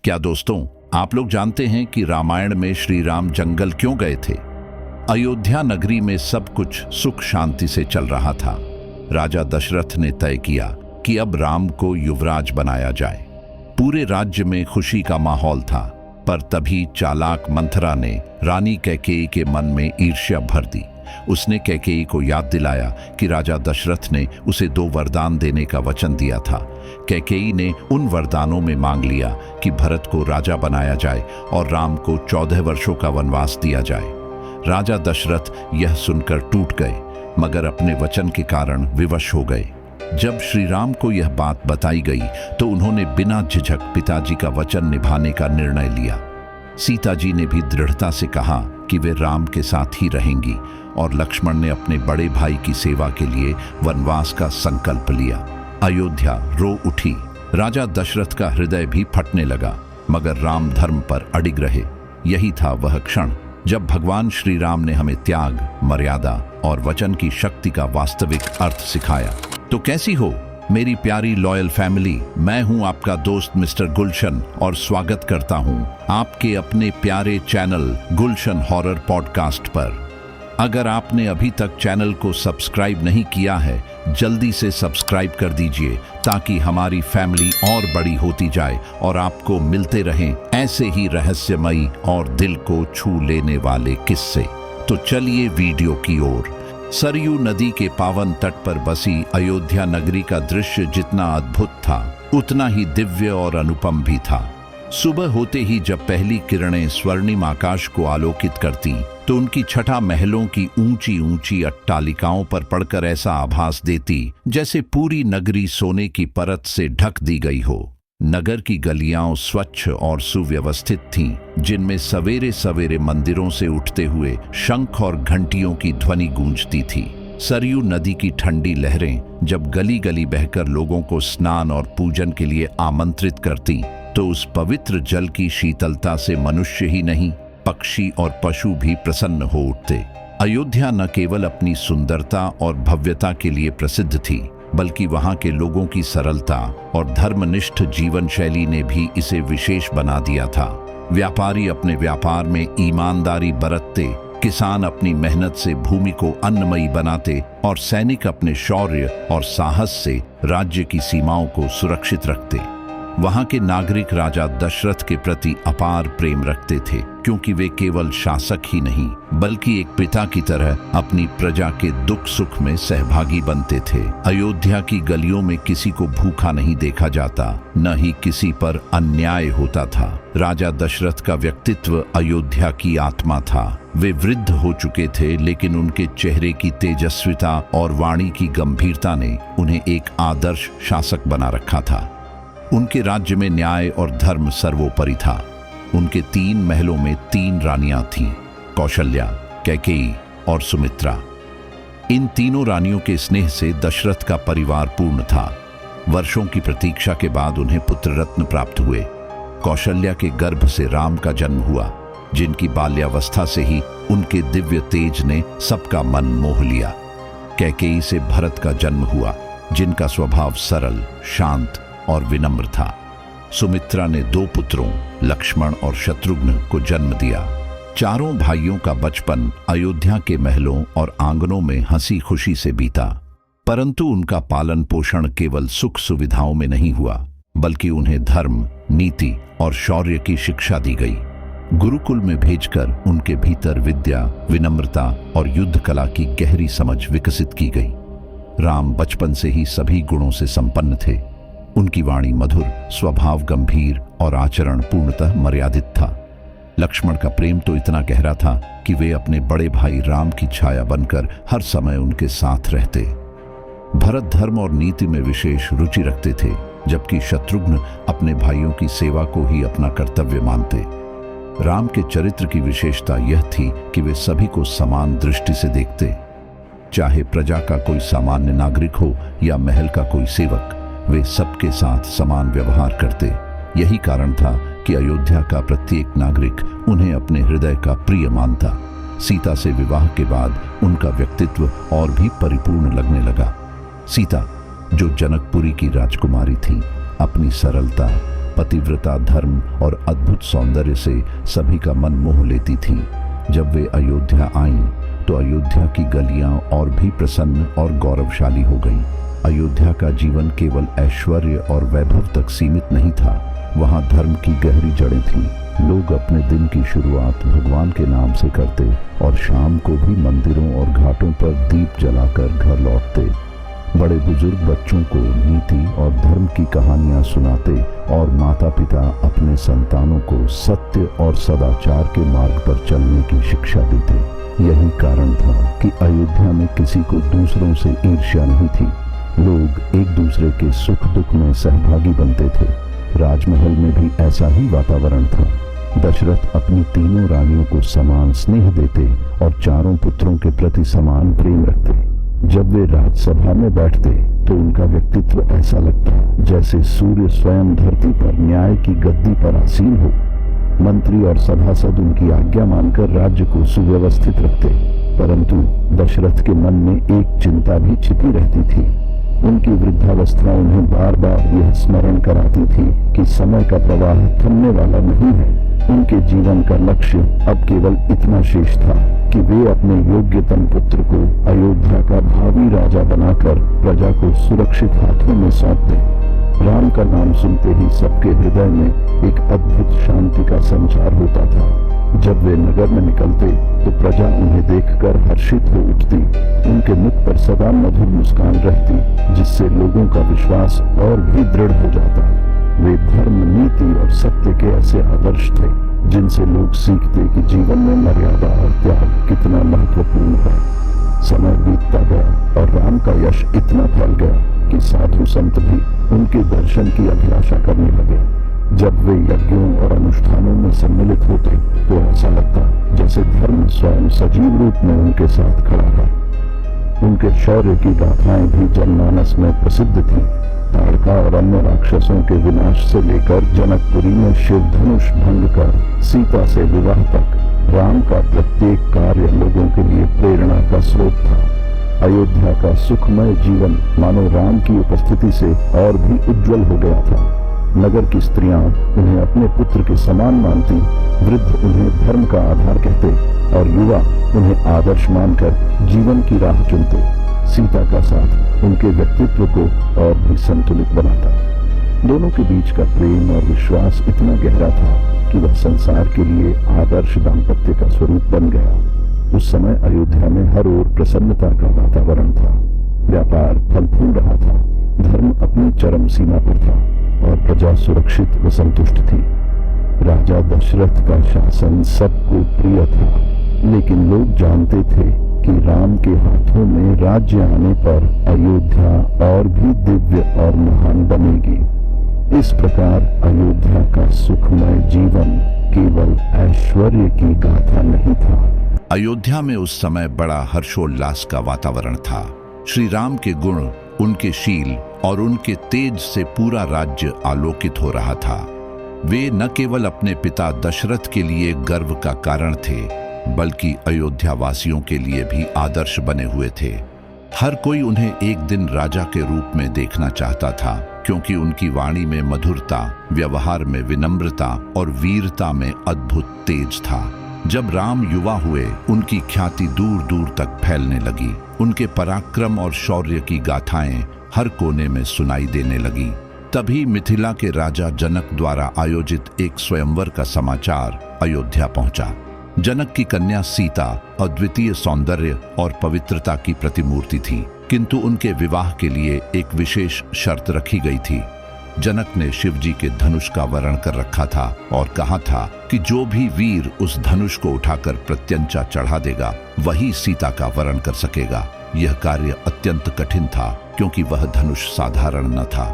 क्या दोस्तों, आप लोग जानते हैं कि रामायण में श्री राम जंगल क्यों गए थे? अयोध्या नगरी में सब कुछ सुख शांति से चल रहा था। राजा दशरथ ने तय किया कि अब राम को युवराज बनाया जाए। पूरे राज्य में खुशी का माहौल था, पर तभी चालाक मंथरा ने रानी कैकेयी के मन में ईर्ष्या भर दी। उसने कैकेयी को याद दिलाया कि राजा दशरथ ने उसे 2 वरदान देने का वचन दिया था। कैकेयी ने उन वरदानों में मांग लिया कि भरत को राजा बनाया जाए और राम को 14 वर्षों का वनवास दिया जाए। राजा दशरथ यह सुनकर टूट गए, मगर अपने वचन के कारण विवश हो गए। जब श्री राम को यह बात बताई गई तो उन्होंने बिना झिझक पिताजी का वचन निभाने का निर्णय लिया। सीता जी ने भी दृढ़ता से कहा कि वे राम के साथ ही रहेंगी और लक्ष्मण ने अपने बड़े भाई की सेवा के लिए वनवास का संकल्प लिया। अयोध्या रो उठी। राजा दशरथ का हृदय भी फटने लगा, मगर राम धर्म पर अडिग रहे। यही था वह क्षण जब भगवान श्री राम ने हमें त्याग, मर्यादा और वचन की शक्ति का वास्तविक अर्थ सिखाया। तो कैसी हो मेरी प्यारी लॉयल फैमिली, मैं हूं आपका दोस्त मिस्टर गुलशन और स्वागत करता हूं आपके अपने प्यारे चैनल गुलशन हॉरर पॉडकास्ट पर। अगर आपने अभी तक चैनल को सब्सक्राइब नहीं किया है, जल्दी से सब्सक्राइब कर दीजिए ताकि हमारी फैमिली और बड़ी होती जाए और आपको मिलते रहें ऐसे ही रहस्यमयी और दिल को छू लेने वाले किस्से। तो चलिए वीडियो की ओर। सरयू नदी के पावन तट पर बसी अयोध्या नगरी का दृश्य जितना अद्भुत था, उतना ही दिव्य और अनुपम भी था। सुबह होते ही जब पहली किरणें स्वर्णिम आकाश को आलोकित करती तो उनकी छटा महलों की ऊंची ऊंची अट्टालिकाओं पर पड़कर ऐसा आभास देती जैसे पूरी नगरी सोने की परत से ढक दी गई हो। नगर की गलियां स्वच्छ और सुव्यवस्थित थीं, जिनमें सवेरे सवेरे मंदिरों से उठते हुए शंख और घंटियों की ध्वनि गूंजती थी। सरयू नदी की ठंडी लहरें जब गली गली बहकर लोगों को स्नान और पूजन के लिए आमंत्रित करती तो उस पवित्र जल की शीतलता से मनुष्य ही नहीं, पक्षी और पशु भी प्रसन्न हो उठते। अयोध्या न केवल अपनी सुंदरता और भव्यता के लिए प्रसिद्ध थी, बल्कि वहां के लोगों की सरलता और धर्मनिष्ठ जीवन शैली ने भी इसे विशेष बना दिया था। व्यापारी अपने व्यापार में ईमानदारी बरतते, किसान अपनी मेहनत से भूमि को अन्नमयी बनाते और सैनिक अपने शौर्य और साहस से राज्य की सीमाओं को सुरक्षित रखते। वहां के नागरिक राजा दशरथ के प्रति अपार प्रेम रखते थे, क्योंकि वे केवल शासक ही नहीं बल्कि एक पिता की तरह अपनी प्रजा के दुख सुख में सहभागी बनते थे। अयोध्या की गलियों में किसी को भूखा नहीं देखा जाता, न ही किसी पर अन्याय होता था। राजा दशरथ का व्यक्तित्व अयोध्या की आत्मा था। वे वृद्ध हो चुके थे, लेकिन उनके चेहरे की तेजस्विता और वाणी की गंभीरता ने उन्हें एक आदर्श शासक बना रखा था। उनके राज्य में न्याय और धर्म सर्वोपरि था। उनके 3 महलों में 3 रानियां थीं, कौशल्या, कैकेयी और सुमित्रा। इन तीनों रानियों के स्नेह से दशरथ का परिवार पूर्ण था। वर्षों की प्रतीक्षा के बाद उन्हें पुत्र रत्न प्राप्त हुए। कौशल्या के गर्भ से राम का जन्म हुआ, जिनकी बाल्यावस्था से ही उनके दिव्य तेज ने सबका मन मोह लिया। कैकेयी से भरत का जन्म हुआ, जिनका स्वभाव सरल, शांत और विनम्र था। सुमित्रा ने 2 पुत्रों लक्ष्मण और शत्रुघ्न को जन्म दिया। चारों भाइयों का बचपन अयोध्या के महलों और आंगनों में हंसी खुशी से बीता, परंतु उनका पालन पोषण केवल सुख सुविधाओं में नहीं हुआ, बल्कि उन्हें धर्म, नीति और शौर्य की शिक्षा दी गई। गुरुकुल में भेजकर उनके भीतर विद्या, विनम्रता और युद्ध कला की गहरी समझ विकसित की गई। राम बचपन से ही सभी गुणों से संपन्न थे। उनकी वाणी मधुर, स्वभाव गंभीर और आचरण पूर्णतः मर्यादित था। लक्ष्मण का प्रेम तो इतना गहरा था कि वे अपने बड़े भाई राम की छाया बनकर हर समय उनके साथ रहते। भरत धर्म और नीति में विशेष रुचि रखते थे, जबकि शत्रुघ्न अपने भाइयों की सेवा को ही अपना कर्तव्य मानते। राम के चरित्र की विशेषता यह थी कि वे सभी को समान दृष्टि से देखते, चाहे प्रजा का कोई सामान्य नागरिक हो या महल का कोई सेवक। वे सबके साथ समान व्यवहार करते। यही कारण था कि अयोध्या का प्रत्येक नागरिक उन्हें अपने हृदय का प्रिय मानता। सीता से विवाह के बाद उनका व्यक्तित्व और भी परिपूर्ण लगने लगा। सीता, जो जनकपुरी की राजकुमारी थी, अपनी सरलता, पतिव्रता, धर्म और अद्भुत सौंदर्य से सभी का मन मोह लेती थी। जब वे अयोध्या आईं तो अयोध्या की गलियां और भी प्रसन्न और गौरवशाली हो गईं। अयोध्या का जीवन केवल ऐश्वर्य और वैभव तक सीमित नहीं था, वहां धर्म की गहरी जड़ें थीं। लोग अपने दिन की शुरुआत भगवान के नाम से करते और शाम को भी मंदिरों और घाटों पर दीप जलाकर घर लौटते। बड़े बुजुर्ग बच्चों को नीति और धर्म की कहानियां सुनाते और माता पिता अपने संतानों को सत्य और सदाचार के मार्ग पर चलने की शिक्षा देते। यही कारण था कि अयोध्या में किसी को दूसरों से ईर्ष्या नहीं थी। लोग एक दूसरे के सुख दुख में सहभागी बनते थे। राजमहल में भी ऐसा ही वातावरण था। दशरथ अपनी तीनों रानियों को समान स्नेह देते और चारों पुत्रों के प्रति समान प्रेम रखते। जब वे राजसभा में बैठते तो उनका व्यक्तित्व ऐसा लगता जैसे सूर्य स्वयं धरती पर न्याय की गद्दी पर आसीन हो। मंत्री और सभासद उनकी आज्ञा मानकर राज्य को सुव्यवस्थित रखते, परंतु दशरथ के मन में एक चिंता भी छिपी रहती थी। उनकी वृद्धावस्था उन्हें बार बार यह स्मरण कराती थी कि समय का प्रवाह थमने वाला नहीं है। उनके जीवन का लक्ष्य अब केवल इतना शेष था कि वे अपने योग्यतम पुत्र को अयोध्या का भावी राजा बनाकर प्रजा को सुरक्षित हाथों में सौंप दें। राम का नाम सुनते ही सबके हृदय में एक अद्भुत शांति का संचार होता था। जब वे नगर में निकलते तो प्रजा उन्हें देखकर हर्षित हो उठती। उनके मुख पर सदा मधुर मुस्कान रहती, जिससे लोगों का विश्वास और भी दृढ़ हो जाता। वे धर्म, नीति और सत्य के ऐसे आदर्श थे जिनसे लोग सीखते कि जीवन में मर्यादा और त्याग कितना महत्वपूर्ण है। समय बीतता गया और राम का यश इतना फैल गया कि साधु संत भी उनके दर्शन की अभिलाषा करने लगे। जब वे यज्ञों और अनुष्ठानों में सम्मिलित होते तो ऐसा लगता जैसे धर्म स्वयं सजीव रूप में उनके साथ खड़ा है। उनके शौर्य की गाथाएं भी जनमानस में प्रसिद्ध थीं। ताड़का और अन्य राक्षसों के विनाश से लेकर जनकपुरी में शिव धनुष भंग कर सीता से विवाह तक राम का प्रत्येक कार्य लोगों के लिए प्रेरणा का स्रोत था। अयोध्या का सुखमय जीवन मानो राम की उपस्थिति से और भी उज्जवल हो गया था। नगर की स्त्रियां उन्हें अपने पुत्र के समान मानती, वृद्ध उन्हें धर्म का आधार कहते और युवा उन्हें आदर्श मानकर जीवन की राह चुनते। सीता का साथ उनके व्यक्तित्व को और भी संतुलित बनाता। दोनों के बीच का प्रेम और विश्वास इतना गहरा था कि वह संसार के लिए आदर्श दाम्पत्य का स्वरूप बन गया। उस समय अयोध्या में हर ओर प्रसन्नता का वातावरण था। व्यापार फल फूल रहा था, धर्म अपनी चरम सीमा पर था और प्रजा सुरक्षित व संतुष्ट थी। राजा दशरथ का शासन सबको प्रिय था, लेकिन लोग जानते थे कि राम के हाथों में राज्य आने पर अयोध्या और भी दिव्य और महान बनेगी। इस प्रकार अयोध्या का सुखमय जीवन केवल ऐश्वर्य की गाथा नहीं था। अयोध्या में उस समय बड़ा हर्षोल्लास का वातावरण था। श्री राम के गुण, उनके शील और उनके तेज से पूरा राज्य आलोकित हो रहा था। वे न केवल अपने पिता दशरथ के लिए गर्व का कारण थे, बल्कि अयोध्या वासियों के लिए भी आदर्श बने हुए थे। हर कोई उन्हें एक दिन राजा के रूप में देखना चाहता था, क्योंकि उनकी वाणी में मधुरता, व्यवहार में विनम्रता और वीरता में अद्भुत तेज था। जब राम युवा हुए, उनकी ख्याति दूर दूर तक फैलने लगी। उनके पराक्रम और शौर्य की गाथाएं हर कोने में सुनाई देने लगी। तभी मिथिला के राजा जनक द्वारा आयोजित एक स्वयंवर का समाचार अयोध्या पहुंचा। जनक की कन्या सीता अद्वितीय सौंदर्य और पवित्रता की प्रतिमूर्ति थी, किंतु उनके विवाह के लिए एक विशेष शर्त रखी गई थी। जनक ने शिवजी के धनुष का वरण कर रखा था और कहा था कि जो भी वीर उस धनुष को उठाकर प्रत्यंचा चढ़ा देगा, वही सीता का वरण कर सकेगा। यह कार्य अत्यंत कठिन था, क्योंकि वह धनुष साधारण न था।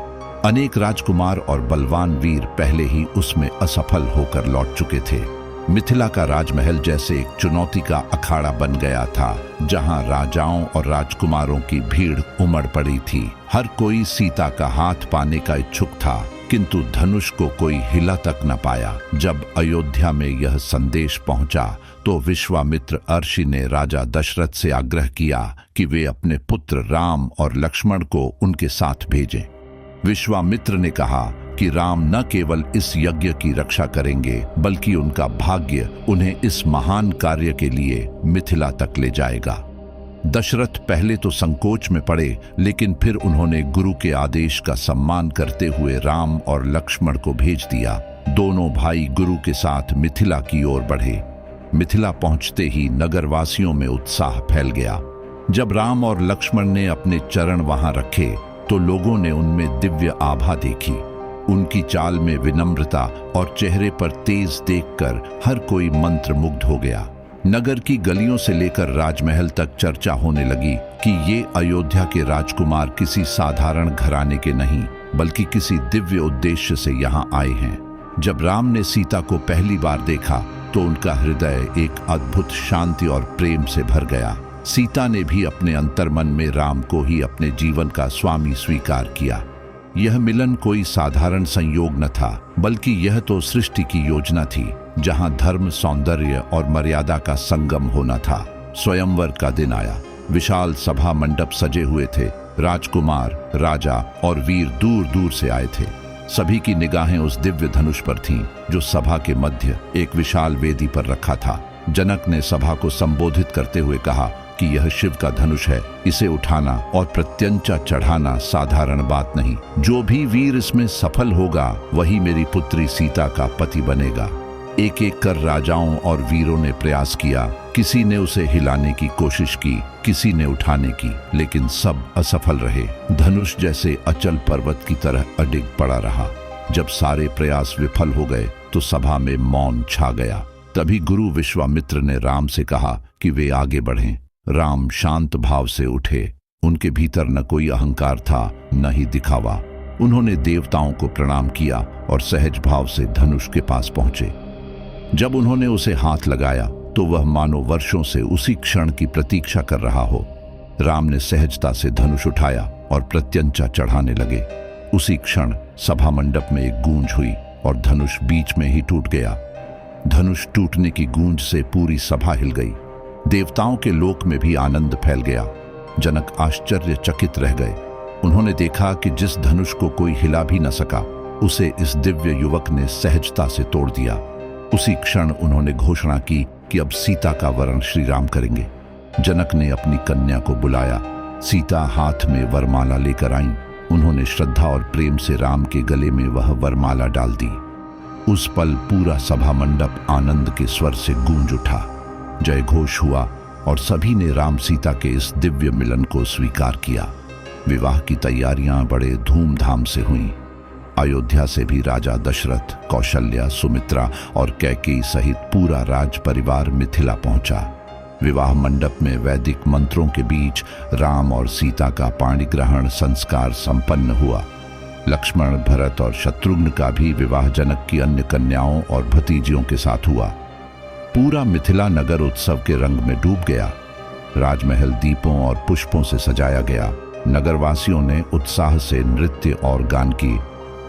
अनेक राजकुमार और बलवान वीर पहले ही उसमें असफल होकर लौट चुके थे। मिथिला का राजमहल जैसे एक चुनौती का अखाड़ा बन गया था, जहां राजाओं और राजकुमारों की भीड़ उमड़ पड़ी थी। हर कोई सीता का हाथ पाने का इच्छुक था, किंतु धनुष को कोई हिला तक न पाया। जब अयोध्या में यह संदेश पहुंचा तो विश्वामित्र अर्षि ने राजा दशरथ से आग्रह किया कि वे अपने पुत्र राम और लक्ष्मण को उनके साथ भेजें। विश्वामित्र ने कहा कि राम न केवल इस यज्ञ की रक्षा करेंगे बल्कि उनका भाग्य उन्हें इस महान कार्य के लिए मिथिला तक ले जाएगा। दशरथ पहले तो संकोच में पड़े, लेकिन फिर उन्होंने गुरु के आदेश का सम्मान करते हुए राम और लक्ष्मण को भेज दिया। दोनों भाई गुरु के साथ मिथिला की ओर बढ़े। मिथिला पहुंचते ही नगरवासियों में उत्साह फैल गया। जब राम और लक्ष्मण ने अपने चरण वहां रखे तो लोगों ने उनमें दिव्य आभा देखी। उनकी चाल में विनम्रता और चेहरे पर तेज देखकर हर कोई मंत्रमुग्ध हो गया। नगर की गलियों से लेकर राजमहल तक चर्चा होने लगी कि ये अयोध्या के राजकुमार किसी साधारण घराने के नहीं बल्कि किसी दिव्य उद्देश्य से यहाँ आए हैं। जब राम ने सीता को पहली बार देखा तो उनका हृदय एक अद्भुत शांति और प्रेम से भर गया। सीता ने भी अपने अंतर्मन में राम को ही अपने जीवन का स्वामी स्वीकार किया। यह मिलन कोई साधारण संयोग न था, बल्कि यह तो सृष्टि की योजना थी, जहां धर्म, सौंदर्य और मर्यादा का संगम होना था। स्वयंवर का दिन आया। विशाल सभा मंडप सजे हुए थे। राजकुमार, राजा और वीर दूर दूर से आए थे। सभी की निगाहें उस दिव्य धनुष पर थीं, जो सभा के मध्य एक विशाल वेदी पर रखा था। जनक ने सभा को संबोधित करते हुए कहा कि यह शिव का धनुष है। इसे उठाना और प्रत्यंचा चढ़ाना साधारण बात नहीं। जो भी वीर इसमें सफल होगा वही मेरी पुत्री सीता का पति बनेगा। एक एक कर राजाओं और वीरों ने प्रयास किया। किसी ने उसे हिलाने की कोशिश की, किसी ने उठाने की, लेकिन सब असफल रहे। धनुष जैसे अचल पर्वत की तरह अडिग पड़ा रहा। जब सारे प्रयास विफल हो गए तो सभा में मौन छा गया। तभी गुरु विश्वामित्र ने राम से कहा कि वे आगे बढ़ें। राम शांत भाव से उठे। उनके भीतर न कोई अहंकार था, न ही दिखावा। उन्होंने देवताओं को प्रणाम किया और सहज भाव से धनुष के पास पहुंचे। जब उन्होंने उसे हाथ लगाया तो वह मानो वर्षों से उसी क्षण की प्रतीक्षा कर रहा हो। राम ने सहजता से धनुष उठाया और प्रत्यंचा चढ़ाने लगे। उसी क्षण सभा मंडप में एक गूंज हुई और धनुष बीच में ही टूट गया। धनुष टूटने की गूंज से पूरी सभा हिल गई। देवताओं के लोक में भी आनंद फैल गया। जनक आश्चर्यचकित रह गए। उन्होंने देखा कि जिस धनुष को कोई हिला भी न सका, उसे इस दिव्य युवक ने सहजता से तोड़ दिया। उसी क्षण उन्होंने घोषणा की कि अब सीता का वरण श्री राम करेंगे। जनक ने अपनी कन्या को बुलाया। सीता हाथ में वरमाला लेकर आईं। उन्होंने श्रद्धा और प्रेम से राम के गले में वह वरमाला डाल दी। उस पल पूरा सभा मंडप आनंद के स्वर से गूंज उठा। जय घोष हुआ और सभी ने राम सीता के इस दिव्य मिलन को स्वीकार किया। विवाह की तैयारियां बड़े धूमधाम से हुईं। अयोध्या से भी राजा दशरथ, कौशल्या, सुमित्रा और कैकेयी सहित पूरा राज परिवार मिथिला पहुंचा। विवाह मंडप में वैदिक मंत्रों के बीच राम और सीता का पाणिग्रहण संस्कार संपन्न हुआ। लक्ष्मण, भरत और शत्रुघ्न का भी विवाह जनक की अन्य कन्याओं और भतीजियों के साथ हुआ। पूरा मिथिला नगर उत्सव के रंग में डूब गया। राजमहल दीपों और पुष्पों से सजाया गया। नगरवासियों ने उत्साह से नृत्य और गान की।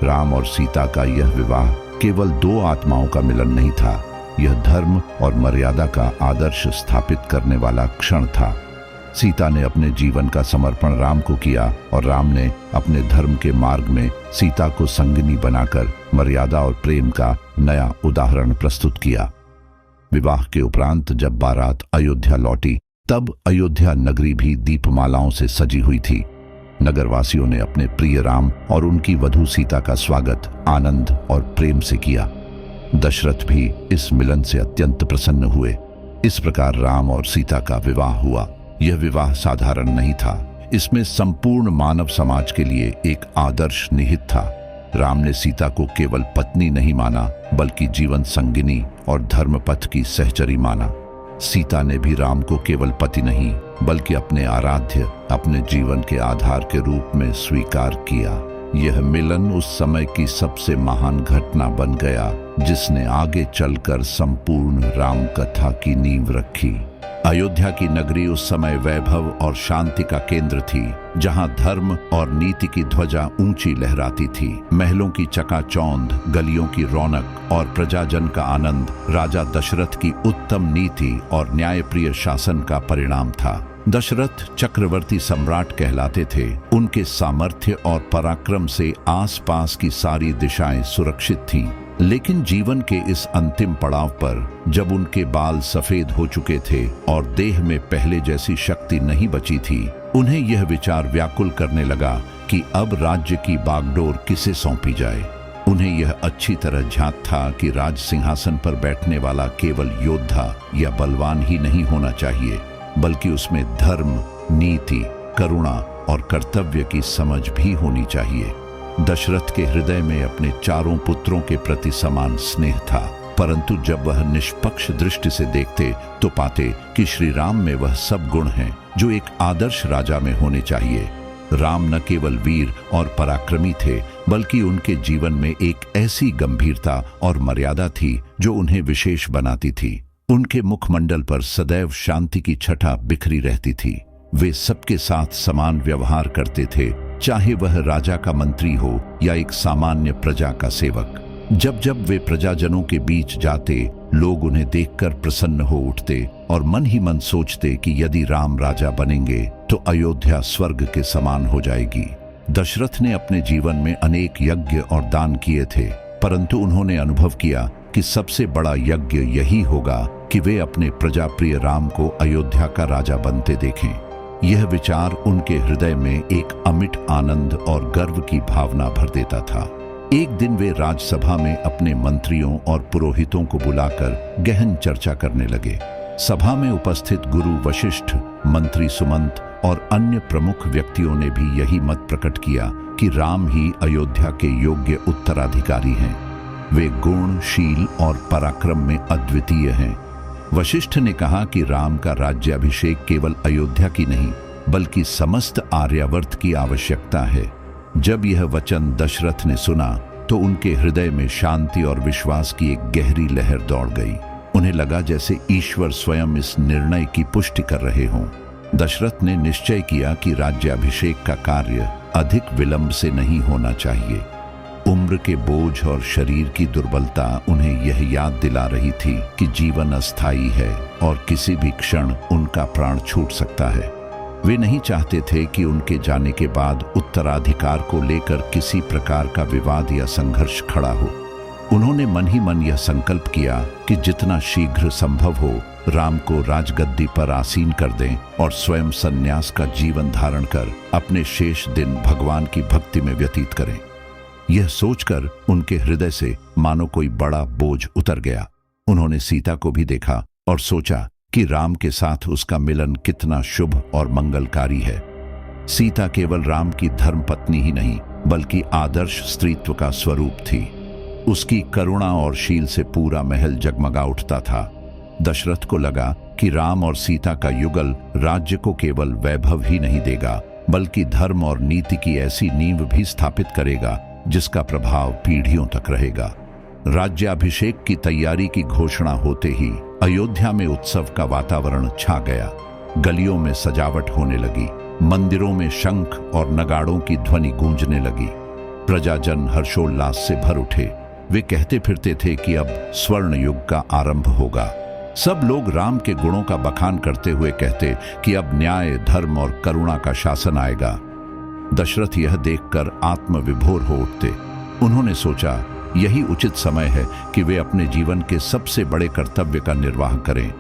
राम और सीता का यह विवाह केवल दो आत्माओं का मिलन नहीं था, यह धर्म और मर्यादा का आदर्श स्थापित करने वाला क्षण था। सीता ने अपने जीवन का समर्पण राम को किया और राम ने अपने धर्म के मार्ग में सीता को संगिनी बनाकर मर्यादा और प्रेम का नया उदाहरण प्रस्तुत किया। विवाह के उपरांत जब बारात अयोध्या लौटी, तब अयोध्या नगरी भी दीपमालाओं से सजी हुई थी। नगरवासियों ने अपने प्रिय राम और उनकी वधू सीता का स्वागत आनंद और प्रेम से किया। दशरथ भी इस मिलन से अत्यंत प्रसन्न हुए। इस प्रकार राम और सीता का विवाह हुआ। यह विवाह साधारण नहीं था, इसमें संपूर्ण मानव समाज के लिए एक आदर्श निहित था। राम ने सीता को केवल पत्नी नहीं माना, बल्कि जीवन संगिनी और धर्मपथ की सहचरी माना। सीता ने भी राम को केवल पति नहीं, बल्कि अपने आराध्य, अपने जीवन के आधार के रूप में स्वीकार किया। यह मिलन उस समय की सबसे महान घटना बन गया, जिसने आगे चलकर संपूर्ण राम कथा की नींव रखी। अयोध्या की नगरी उस समय वैभव और शांति का केंद्र थी, जहां धर्म और नीति की ध्वजा ऊंची लहराती थी। महलों की चकाचौंध, गलियों की रौनक और प्रजाजन का आनंद राजा दशरथ की उत्तम नीति और न्यायप्रिय शासन का परिणाम था। दशरथ चक्रवर्ती सम्राट कहलाते थे। उनके सामर्थ्य और पराक्रम से आसपास की सारी दिशाएं सुरक्षित थीं। लेकिन जीवन के इस अंतिम पड़ाव पर, जब उनके बाल सफेद हो चुके थे और देह में पहले जैसी शक्ति नहीं बची थी, उन्हें यह विचार व्याकुल करने लगा कि अब राज्य की बागडोर किसे सौंपी जाए। उन्हें यह अच्छी तरह झांक था कि राज सिंहासन पर बैठने वाला केवल योद्धा या बलवान ही नहीं होना चाहिए, बल्कि उसमें धर्म, नीति, करुणा और कर्तव्य की समझ भी होनी चाहिए। दशरथ के हृदय में अपने चारों पुत्रों के प्रति समान स्नेह था, परंतु जब वह निष्पक्ष दृष्टि से देखते तो पाते कि श्री राम में वह सब गुण हैं जो एक आदर्श राजा में होने चाहिए। राम न केवल वीर और पराक्रमी थे, बल्कि उनके जीवन में एक ऐसी गंभीरता और मर्यादा थी जो उन्हें विशेष बनाती थी। उनके मुखमंडल पर सदैव शांति की छटा बिखरी रहती थी। वे सबके साथ समान व्यवहार करते थे, चाहे वह राजा का मंत्री हो या एक सामान्य प्रजा का सेवक। जब जब वे प्रजाजनों के बीच जाते, लोग उन्हें देखकर प्रसन्न हो उठते और मन ही मन सोचते कि यदि राम राजा बनेंगे तो अयोध्या स्वर्ग के समान हो जाएगी। दशरथ ने अपने जीवन में अनेक यज्ञ और दान किए थे, परंतु उन्होंने अनुभव किया कि सबसे बड़ा यज्ञ यही होगा कि वे अपने प्रजाप्रिय राम को अयोध्या का राजा बनते देखें। यह विचार उनके हृदय में एक अमिट आनंद और गर्व की भावना भर देता था। एक दिन वे राजसभा में अपने मंत्रियों और पुरोहितों को बुलाकर गहन चर्चा करने लगे। सभा में उपस्थित गुरु वशिष्ठ, मंत्री सुमंत और अन्य प्रमुख व्यक्तियों ने भी यही मत प्रकट किया कि राम ही अयोध्या के योग्य उत्तराधिकारी हैं। वे गुण, शील और पराक्रम में अद्वितीय हैं। वशिष्ठ ने कहा कि राम का राज्याभिषेक केवल अयोध्या की नहीं, बल्कि समस्त आर्यावर्त की आवश्यकता है। जब यह वचन दशरथ ने सुना तो उनके हृदय में शांति और विश्वास की एक गहरी लहर दौड़ गई। उन्हें लगा जैसे ईश्वर स्वयं इस निर्णय की पुष्टि कर रहे हों। दशरथ ने निश्चय किया कि राज्याभिषेक का कार्य अधिक विलंब से नहीं होना चाहिए। उम्र के बोझ और शरीर की दुर्बलता उन्हें यह याद दिला रही थी कि जीवन अस्थायी है और किसी भी क्षण उनका प्राण छूट सकता है। वे नहीं चाहते थे कि उनके जाने के बाद उत्तराधिकार को लेकर किसी प्रकार का विवाद या संघर्ष खड़ा हो। उन्होंने मन ही मन यह संकल्प किया कि जितना शीघ्र संभव हो राम को राजगद्दी पर आसीन कर दें और स्वयं संन्यास का जीवन धारण कर अपने शेष दिन भगवान की भक्ति में व्यतीत करें। यह सोचकर उनके हृदय से मानो कोई बड़ा बोझ उतर गया। उन्होंने सीता को भी देखा और सोचा कि राम के साथ उसका मिलन कितना शुभ और मंगलकारी है। सीता केवल राम की धर्मपत्नी ही नहीं, बल्कि आदर्श स्त्रीत्व का स्वरूप थी। उसकी करुणा और शील से पूरा महल जगमगा उठता था। दशरथ को लगा कि राम और सीता का युगल राज्य को केवल वैभव ही नहीं देगा, बल्कि धर्म और नीति की ऐसी नींव भी स्थापित करेगा जिसका प्रभाव पीढ़ियों तक रहेगा। राज्याभिषेक की तैयारी की घोषणा होते ही अयोध्या में उत्सव का वातावरण छा गया। गलियों में सजावट होने लगी, मंदिरों में शंख और नगाड़ों की ध्वनि गूंजने लगी। प्रजाजन हर्षोल्लास से भर उठे। वे कहते फिरते थे कि अब स्वर्ण युग का आरंभ होगा। सब लोग राम के गुणों का बखान करते हुए कहते कि अब न्याय, धर्म और करुणा का शासन आएगा। दशरथ यह देखकर आत्मविभोर हो उठते। उन्होंने सोचा यही उचित समय है कि वे अपने जीवन के सबसे बड़े कर्तव्य का निर्वाह करें।